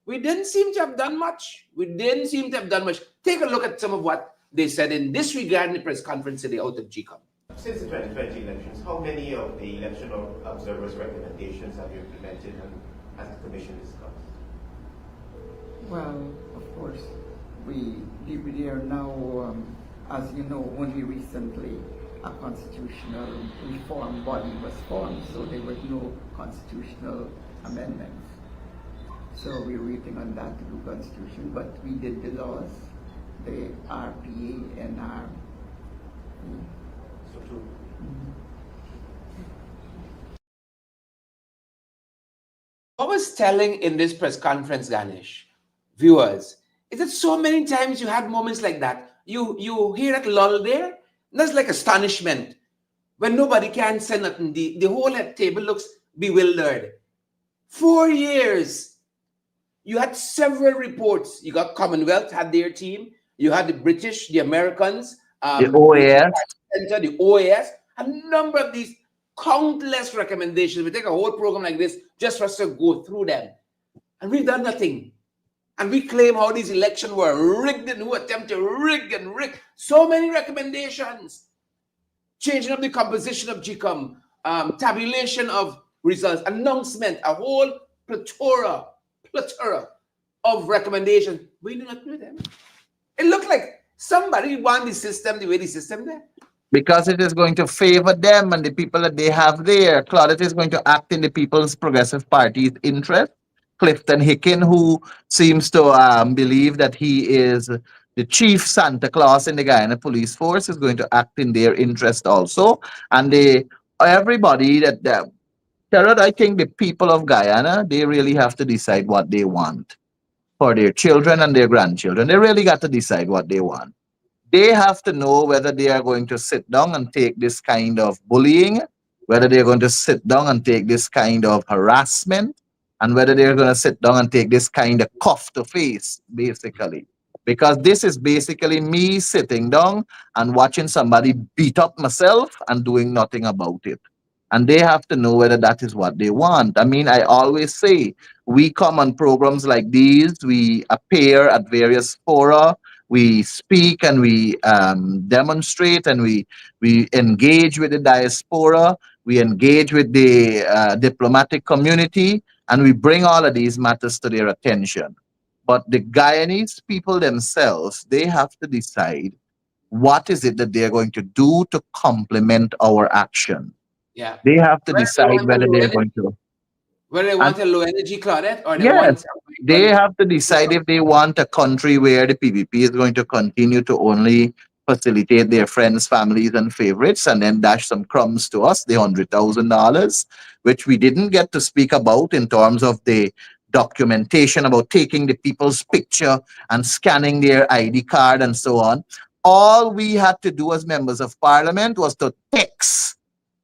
we didn't seem to have done much. We didn't seem to have done much. Take a look at some of what they said in this regard in the press conference today out of GECOM. Since the 2020 elections, how many of the election observers' recommendations have you implemented and has the Commission discussed? Well, of course, we are now, as you know, only recently a constitutional reform body was formed, so there were no constitutional amendments. So we're waiting on that to do constitution, but we did the laws, the RPA and our. So true. What was telling in this press conference, Ganesh, viewers, is that so many times you had moments like that. You hear that lull there, and that's like astonishment. When nobody can say nothing, the whole table looks bewildered. 4 years. You had several reports. You got Commonwealth had their team. You had the British, the Americans, The OAS. Center, the OAS, a number of these countless recommendations. We take a whole program like this just for us to go through them. And we've done nothing. And we claim how these elections were rigged and who attempt to rig and rig. So many recommendations. Changing up the composition of GECOM, tabulation of results, announcement, a whole plethora of recommendations. We do not do them. It looked like somebody won the system the way the system there. Because it is going to favor them and the people that they have there. Claudette is going to act in the People's Progressive Party's interest. Clifton Hicken, who seems to believe that he is the chief Santa Claus in the Guyana police force, is going to act in their interest also. And everybody Sherrod, I think the people of Guyana, they really have to decide what they want for their children and their grandchildren. They really got to decide what they want. They have to know whether they are going to sit down and take this kind of bullying, whether they're going to sit down and take this kind of harassment, and whether they're going to sit down and take this kind of cuff to face, basically. Because this is basically me sitting down and watching somebody beat up myself and doing nothing about it. And they have to know whether that is what they want. I mean, I always say we come on programs like these, we appear at various fora, we speak and we demonstrate and we engage with the diaspora, we engage with the diplomatic community, and we bring all of these matters to their attention. But the Guyanese people themselves, they have to decide what is it that they're going to do to complement our action. Yeah. They have to Whether they decide want a whether low they're energy, going to. whether they want a low energy Claudette or they Yes, want they have to decide if they want a country where the PPP is going to continue to only facilitate their friends, families, and favorites, and then dash some crumbs to us, the $100,000, which we didn't get to speak about in terms of the documentation about taking the people's picture and scanning their ID card and so on. All we had to do as members of parliament was to text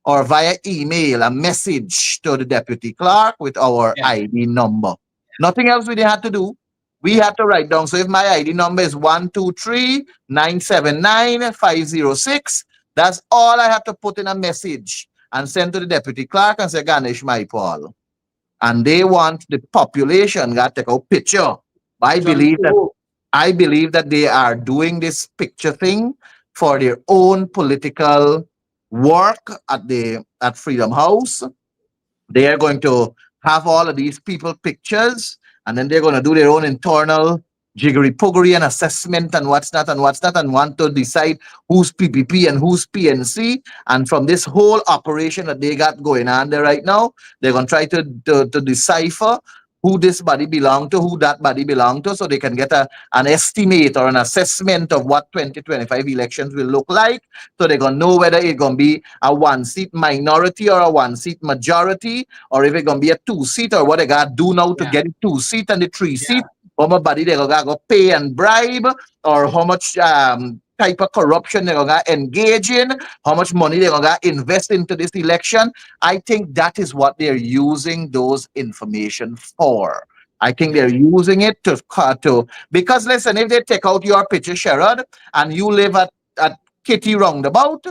or via email a message to the deputy clerk with our ID number. Nothing else we had to do. We had to write down. So if my ID number is 123-979-506, that's all I have to put in a message and send to the deputy clerk and say, Ganesh, my Paul. And they want the population got to take a picture. I believe that they are doing this picture thing for their own political work at Freedom House. They are going to have all of these people pictures, and then they're going to do their own internal jiggery poggery and assessment and what's not, and want to decide who's PPP and who's PNC. And from this whole operation that they got going on there right now, they're going to try to decipher who this body belong to, who that body belong to, so they can get an estimate or an assessment of what 2025 elections will look like. So they're going to know whether it's going to be a one-seat minority or a one-seat majority, or if it's going to be a two-seat, or what they got to do now to get it two-seat and the three-seat. How much body they're going to go pay and bribe, or how much type of corruption they're going to engage in, how much money they're going to invest into this election. I think that is what they're using those information for. I think they're using it to because listen, if they take out your picture, Sherrod, and you live at Kitty Roundabout,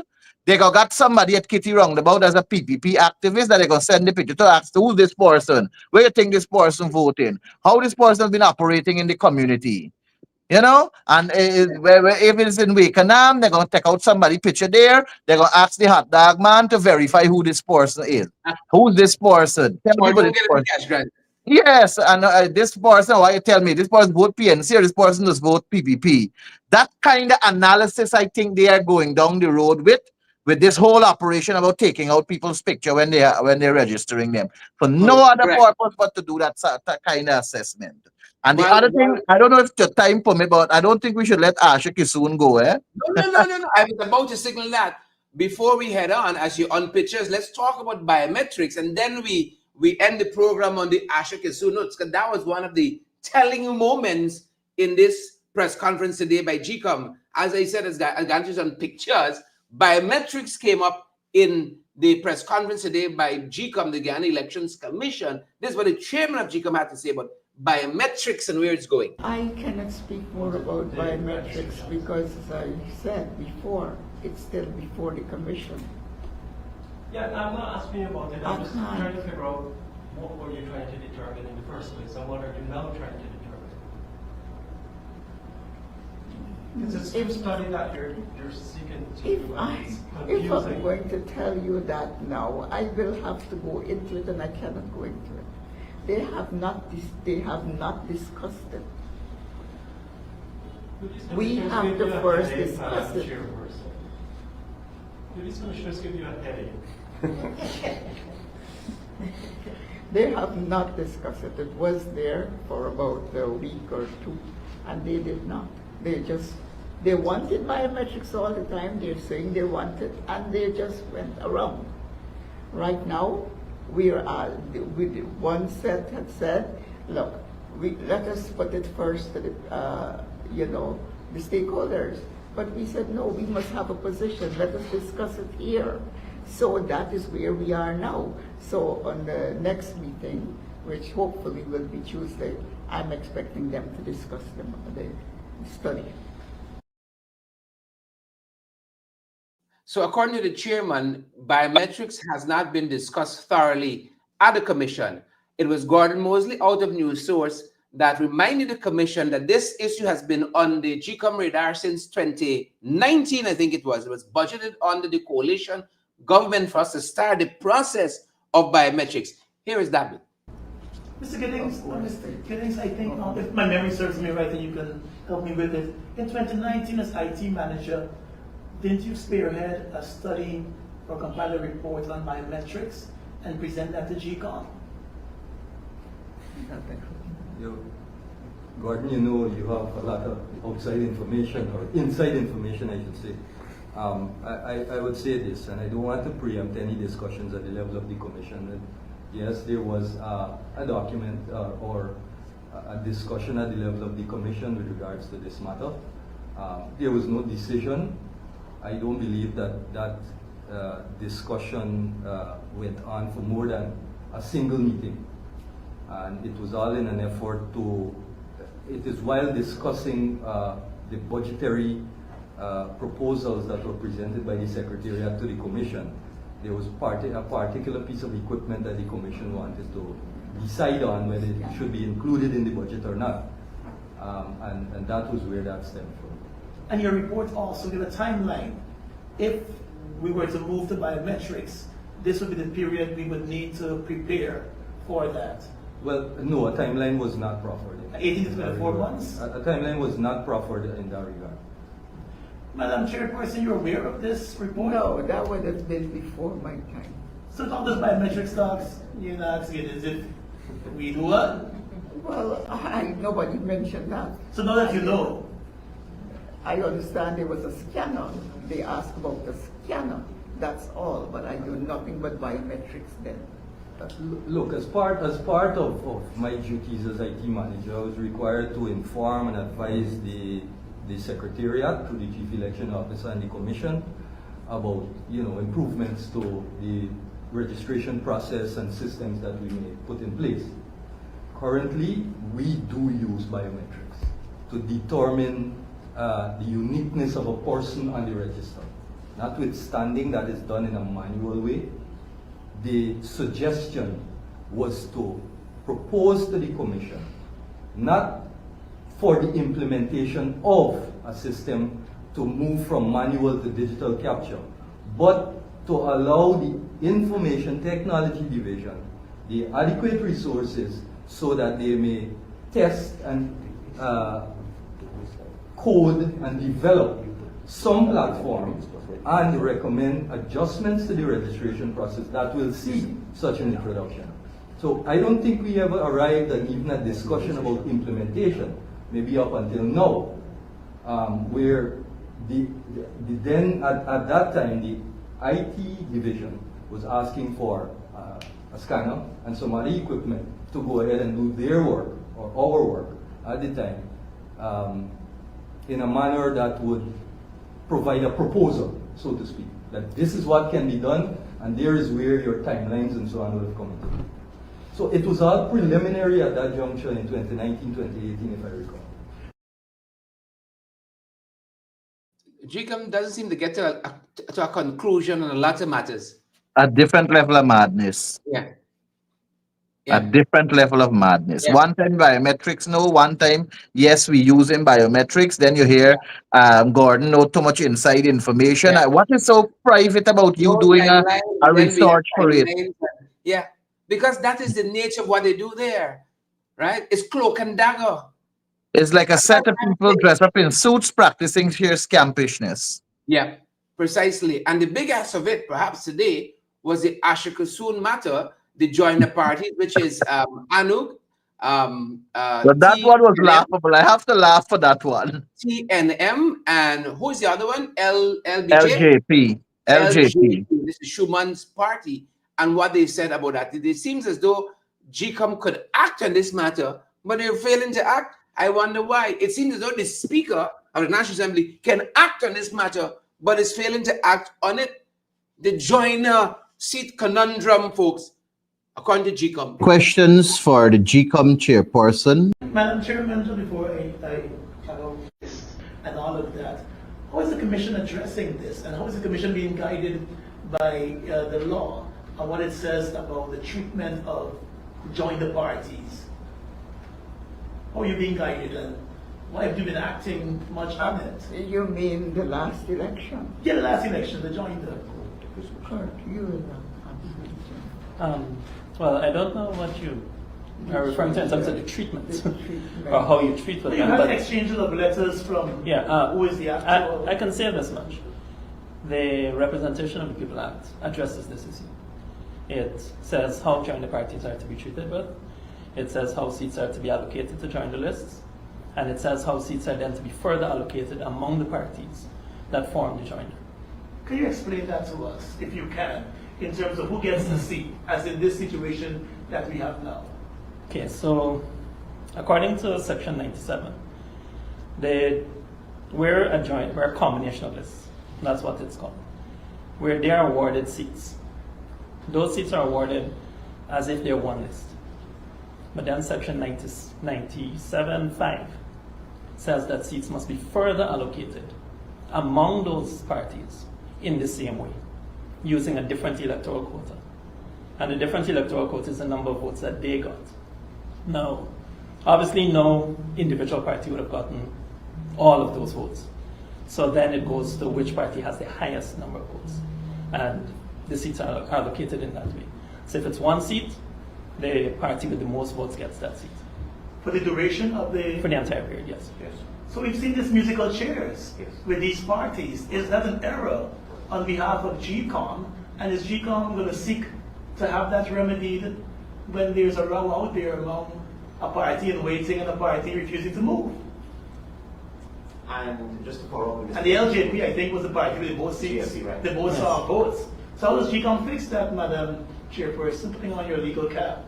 they got somebody at Kitty Roundabout as a PPP activist that they're going to send the picture to ask who's this person, where you think this person voting, how this person has been operating in the community. You know, and if it's in Wakenham, they're going to take out somebody picture there. They're going to ask the hot dog man to verify who this person is. Who's this person? Tell Or people don't this get a person. cash grant. Yes, and this person, why you tell me this person vote PNC or this person does vote PPP? That kind of analysis, I think they are going down the road with this whole operation about taking out people's picture when they're registering them for no other purpose but to do that kind of assessment. And the other thing, I don't know if your time permit, but I don't think we should let Asha Kisoon go, eh? No. I was about to signal that. Before we head on, as you're on pictures, let's talk about biometrics, and then we end the program on the Asha Kisoon notes, because that was one of the telling moments in this press conference today by GECOM. As I said, as Ganji's on pictures, biometrics came up in the press conference today by GECOM, the Ghana Elections Commission. This is what the chairman of GECOM had to say about biometrics and where it's going. I cannot speak more about biometrics because, as I said before, it's still before the commission. Yeah, I'm not asking you about it. I'm just trying to figure out what were you trying to determine in the first place, and what are you now trying to determine? It's a study that you're seeking to If I'm going to tell you that now, I will have to go into it, and I cannot go into it. They have not discussed it. We have to first discuss it. Do these commissioners give you a headache? They have not discussed it. It was there for about a week or two, and they did not. They wanted biometrics all the time. They're saying they want it, and they just went around. Right now, one set had said, look, let us put it first to the stakeholders. But we said, no, we must have a position. Let us discuss it here. So that is where we are now. So on the next meeting, which hopefully will be Tuesday, I'm expecting them to discuss the study. So according to the chairman, biometrics has not been discussed thoroughly at the commission. It was Gordon Mosley out of News Source that reminded the commission that this issue has been on the GECOM radar since 2019, I think it was. It was budgeted under the coalition government for us to start the process of biometrics. Here is David. Mr. Giddings, I think, if my memory serves me right, and you can help me with it, in 2019 as IT manager, didn't you spearhead a study or compile a report on biometrics and present that to GECOM? Gordon, you know you have a lot of outside information, or inside information, I should say. I would say this, and I don't want to preempt any discussions at the level of the commission. That yes, there was a document or a discussion at the level of the commission with regards to this matter. There was no decision. I don't believe that discussion went on for more than a single meeting. And it was all in an effort to, it is while discussing the budgetary proposals that were presented by the Secretariat to the Commission, there was a particular piece of equipment that the Commission wanted to decide on whether it should be included in the budget or not. And that was where that stemmed from. And your report also gave a timeline. If we were to move to biometrics, this would be the period we would need to prepare for that. Well, no, a timeline was not proffered. 18 to 24 months? A timeline was not proffered in that regard. Madam Chairperson, you're aware of this report? No, that would have been before my time. So all those biometric stocks, you're not asking, is it we do what? Well, nobody mentioned that. So now that you know, I understand there was a scanner. They asked about the scanner. That's all, but I do nothing but biometrics then. Look, as part of my duties as IT manager, I was required to inform and advise the Secretariat through the Chief Election Officer and the Commission about, improvements to the registration process and systems that we may put in place. Currently, we do use biometrics to determine the uniqueness of a person on the register. Notwithstanding that it's done in a manual way, the suggestion was to propose to the Commission, not for the implementation of a system to move from manual to digital capture, but to allow the Information Technology Division the adequate resources so that they may test and code and develop some platform and recommend adjustments to the registration process that will see such an introduction. So I don't think we ever arrived at even a discussion about implementation, maybe up until now, where then at that time the IT division was asking for a scanner and some other equipment to go ahead and do their work or our work at the time in a manner that would provide a proposal, so to speak, that this is what can be done and there is where your timelines and so on will come into. So it was all preliminary at that juncture in 2019, 2018, if I recall. GECOM doesn't seem to get to a conclusion on a lot of matters. A different level of madness. Yeah. A different level of madness. Yeah. One time biometrics, no. One time, yes, we use in biometrics. Then you hear Gordon, no too much inside information. Yeah. What is so private about you No doing a timeline, then we have research for it? timelines. Yeah, because that is the nature of what they do there, right? It's cloak and dagger. It's like a set of people dressed up in suits practicing sheer scampishness. Yeah, precisely. And the big ass of it, perhaps today, was the Ashikasoon matter, the joiner party, which is Anug. But that one was laughable. I have to laugh for that one. TNM, and who's the other one? LBJ? LJP. LJP. This is Schumann's party. And what they said about that, it seems as though GECOM could act on this matter, but they're failing to act. I wonder why. It seems as though the Speaker of the National Assembly can act on this matter, but is failing to act on it. The joiner seat conundrum, folks, according to GECOM. Questions for the GECOM chairperson. Madam Chairman, just before I about this and all of that, how is the Commission addressing this, and how is the Commission being guided by the law on what it says about the treatment of joiner parties? How are you being guided, and why have you been acting much on it? You mean the last election? Yeah, the last election, the joiner. Kurt, you Well, I don't know what you are referring to in terms of the treatment or how you treat with Well, you them. have But exchanges of letters from who is the actual... I can say this much. The Representation of the People Act addresses this issue. It says how joiner parties are to be treated with. It says how seats are to be allocated to join the lists. And it says how seats are then to be further allocated among the parties that form the joiner. Can you explain that to us, if you can, in terms of who gets the seat, as in this situation that we have now? Okay, so according to Section 97, we're a combination of lists. That's what it's called. Where they are awarded seats. Those seats are awarded as if they're one list. But then Section 97(5) says that seats must be further allocated among those parties in the same way, using a different electoral quota. And the different electoral quota is the number of votes that they got. Now, obviously no individual party would have gotten all of those votes. So then it goes to which party has the highest number of votes. And the seats are allocated in that way. So if it's one seat, the party with the most votes gets that seat. For the duration of the... For the entire period, yes. Yes. So we've seen this musical chairs with these parties. Is that an error on behalf of GECOM? And is GECOM going to seek to have that remedied when there's a row out there among a party in waiting and a party refusing to move. And just to follow up with And the LJP, I think, was the party with the most seats, GSP, right. the most votes. So how does GECOM fix that, Madam Chairperson, putting on your legal cap?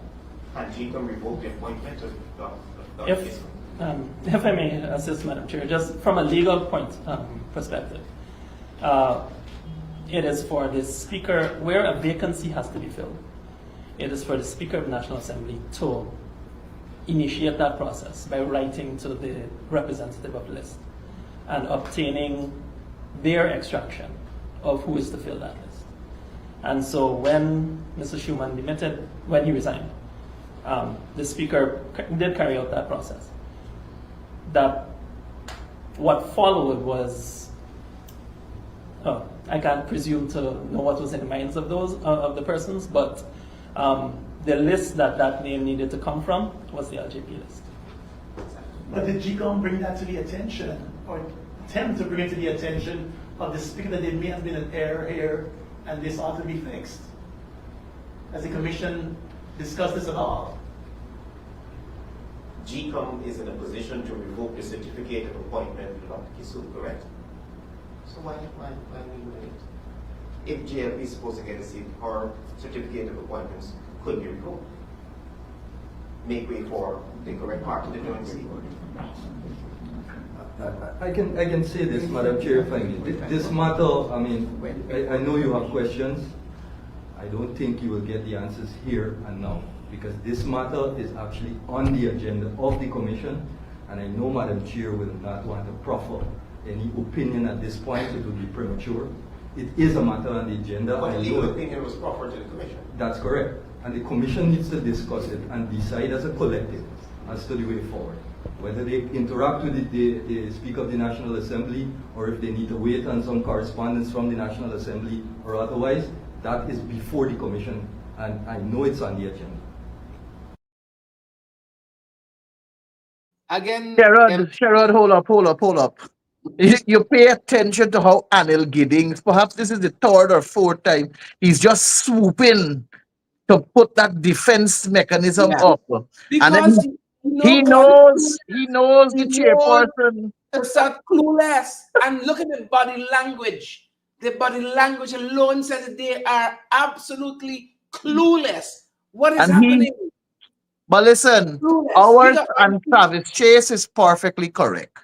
And GECOM revoked the appointment of Dr. If, Kisum. if I may assist, Madam Chair, just from a legal perspective, it is for the Speaker, where a vacancy has to be filled, it is for the Speaker of the National Assembly to initiate that process by writing to the representative of the list and obtaining their extraction of who is to fill that list. And so when Mr. Schuman demitted, when he resigned, the Speaker did carry out that process. That what followed was, I can't presume to know what was in the minds of those of the persons, but the list that name needed to come from was the LJP list. But did GECOM bring that to the attention, or attempt to bring it to the attention of the Speaker that there may have been an error here and this ought to be fixed? Has the Commission discussed this at all? GECOM is in a position to revoke the certificate of appointment with Dr. Kisum, correct? So why we doing it? If JLP is supposed to get a seat, her certificate of appointments could be revoked. Make way for the correct party to join seat. I can say this, Madam Chair, if I may. This matter, I mean, I know you have questions. I don't think you will get the answers here and now, because this matter is actually on the agenda of the Commission, and I know Madam Chair will not want to proffer any opinion at this point. It would be premature. It is a matter on the agenda. But legal opinion was proffered to the Commission. That's correct. And the Commission needs to discuss it and decide as a collective as to the way forward. Whether they interact with the Speaker of the National Assembly, or if they need to wait on some correspondence from the National Assembly or otherwise, that is before the Commission, and I know it's on the agenda. Again, Sherrod, hold up. You pay attention to how Anil Giddings, perhaps this is the third or fourth time, he's just swooping to put that defense mechanism up. And then because he knows the chairperson. It's so clueless. And look at the body language. The body language alone says that they are absolutely clueless. What is happening? But listen, and Travis Chase is perfectly correct.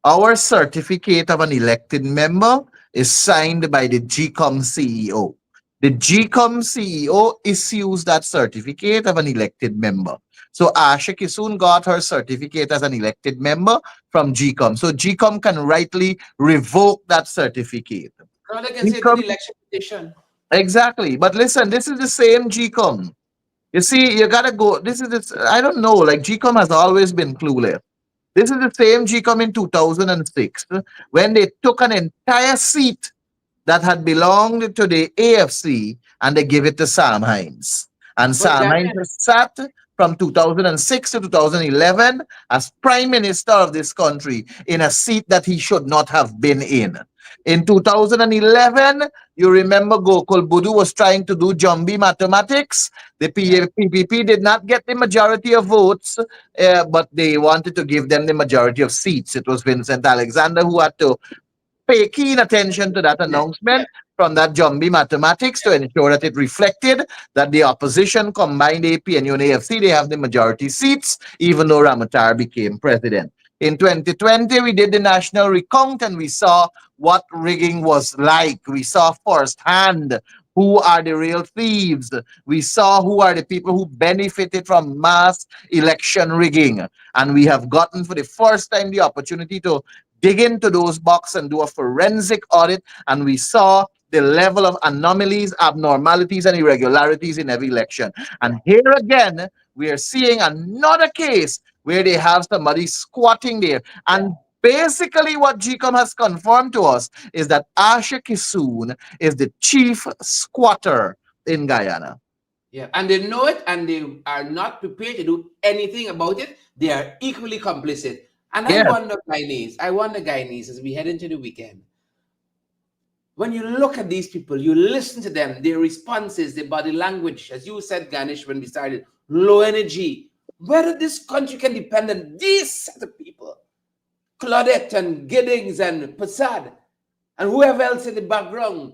Our certificate of an elected member is signed by the GECOM CEO. The GECOM CEO issues that certificate of an elected member. So Asha Kissoon got her certificate as an elected member from GECOM. So GECOM can rightly revoke that certificate. Rather can say the election petition. Exactly. But listen, this is the same GECOM. You see, you gotta go. I don't know, like GECOM has always been clueless. This is the same GECOM in 2006 when they took an entire seat that had belonged to the AFC and they gave it to Sam Hines. And Sam Hines sat from 2006 to 2011 as Prime Minister of this country in a seat that he should not have been in. In 2011, you remember Gokul Budu was trying to do Jumbi mathematics. The PPP did not get the majority of votes, but they wanted to give them the majority of seats. It was Vincent Alexander who had to pay keen attention to that announcement from that Jumbi mathematics to ensure that it reflected that the opposition, combined APNU and AFC, they have the majority seats, even though Ramatar became president. In 2020, we did the national recount and we saw what rigging was like. We saw firsthand who are the real thieves. We saw who are the people who benefited from mass election rigging. And we have gotten for the first time the opportunity to dig into those boxes and do a forensic audit. And we saw the level of anomalies, abnormalities, and irregularities in every election. And here again, we are seeing another case where they have somebody squatting there. And basically what GECOM has confirmed to us is that Asha Kissoon is the chief squatter in Guyana. Yeah, and they know it and they are not prepared to do anything about it. They are equally complicit. And I wonder, Guyanese, as we head into the weekend, when you look at these people, you listen to them, their responses, their body language, as you said, Ganesh, when we started, low energy. whether this country can depend on these set of people, Claudette and Giddings and Passad and whoever else in the background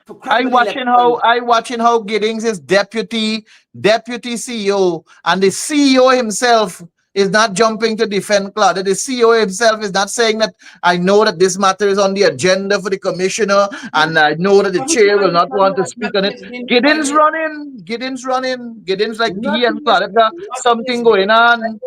for cracking elections. I watching how Giddings is deputy CEO, and the CEO himself is not jumping to defend Claudia. The CEO himself is not saying that I know that this matter is on the agenda for the commissioner, and I know that the chair will not want to speak on it. Giddings running, Giddings like he and Claudia got something going on.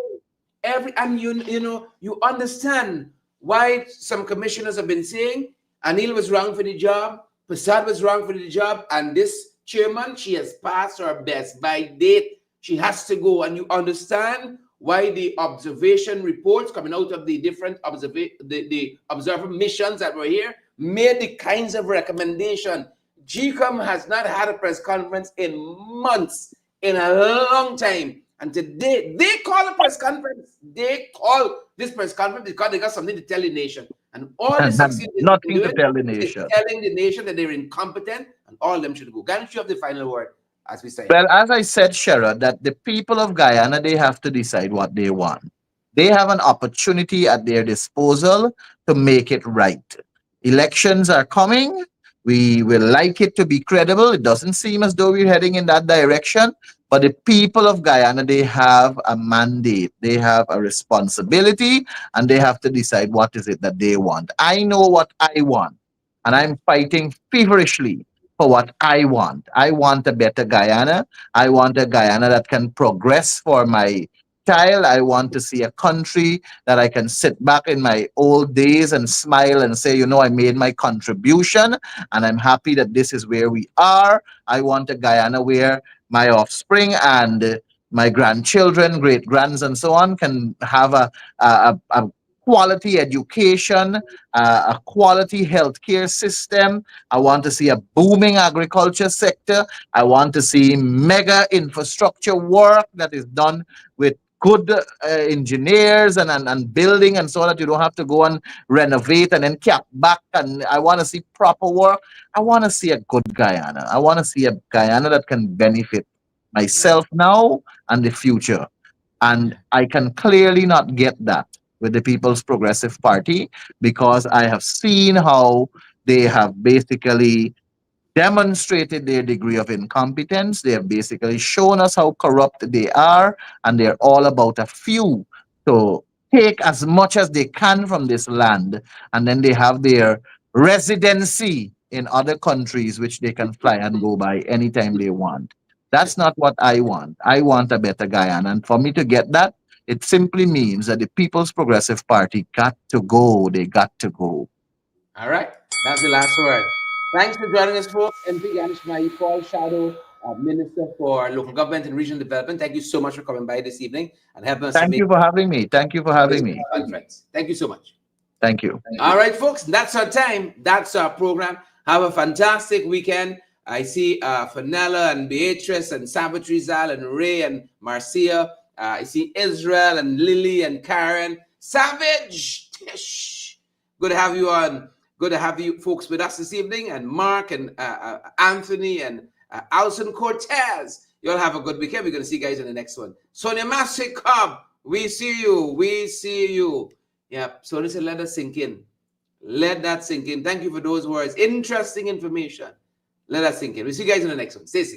And you understand why some commissioners have been saying Anil was wrong for the job, Prasad was wrong for the job, and this chairman, she has passed her best by date. She has to go, and you understand why the observation reports coming out of the different the observer missions that were here made the kinds of recommendation. GECOM has not had a press conference in months, in a long time. And today, they call a press conference. They call this press conference because they got something to tell the nation. And all they succeed in Nothing doing to tell the is nation. telling the nation that they're incompetent and all of them should go. Gandhi, you have the final word, as we say. Well, as I said, Sherrod, that the people of Guyana, they have to decide what they want. They have an opportunity at their disposal to make it right. Elections are coming. We will like it to be credible. It doesn't seem as though we're heading in that direction. But the people of Guyana, they have a mandate. They have a responsibility, and they have to decide what is it that they want. I know what I want, and I'm fighting feverishly for what I want. I want a better Guyana. I want a Guyana that can progress for my child. I want to see a country that I can sit back in my old days and smile and say, you know, I made my contribution and I'm happy that this is where we are. I want a Guyana where my offspring and my grandchildren, great grands, and so on can have a quality education, a quality healthcare system. I want to see a booming agriculture sector. I want to see mega infrastructure work that is done with good engineers and building, and so that you don't have to go and renovate and then cap back. And I want to see proper work. I want to see a good Guyana. I want to see a Guyana that can benefit myself now and the future. And I can clearly not get that with the People's Progressive Party, because I have seen how they have basically demonstrated their degree of incompetence. They have basically shown us how corrupt they are, and they're all about a few to take as much as they can from this land, and then they have their residency in other countries which they can fly and go by anytime they want. That's not what I want. I want a better Guyana, and for me to get that, it simply means that the People's Progressive Party got to go. They got to go. All right, that's the last word. Thanks for joining us, folks. MP Ganesh Mai, Paul Shadow, Minister for Local Government and Regional Development. Thank you so much for coming by this evening and helping us. Thank you for having me. Thank you for having me. Conference. Thank you so much. Thank you. All right, folks, that's our time. That's our program. Have a fantastic weekend. I see Fenella and Beatrice and Sabatrizal and Ray and Marcia. I see Israel and Lily and Karen. Savage! Tish. Good to have you on. Good to have you folks with us this evening. And Mark and Anthony and Alison Cortez. You all have a good weekend. We're going to see you guys in the next one. Sonia Massick Cobb, we see you. We see you. Yeah, so listen, let that sink in. Let that sink in. Thank you for those words. Interesting information. Let that sink in. We'll see you guys in the next one. Stay safe.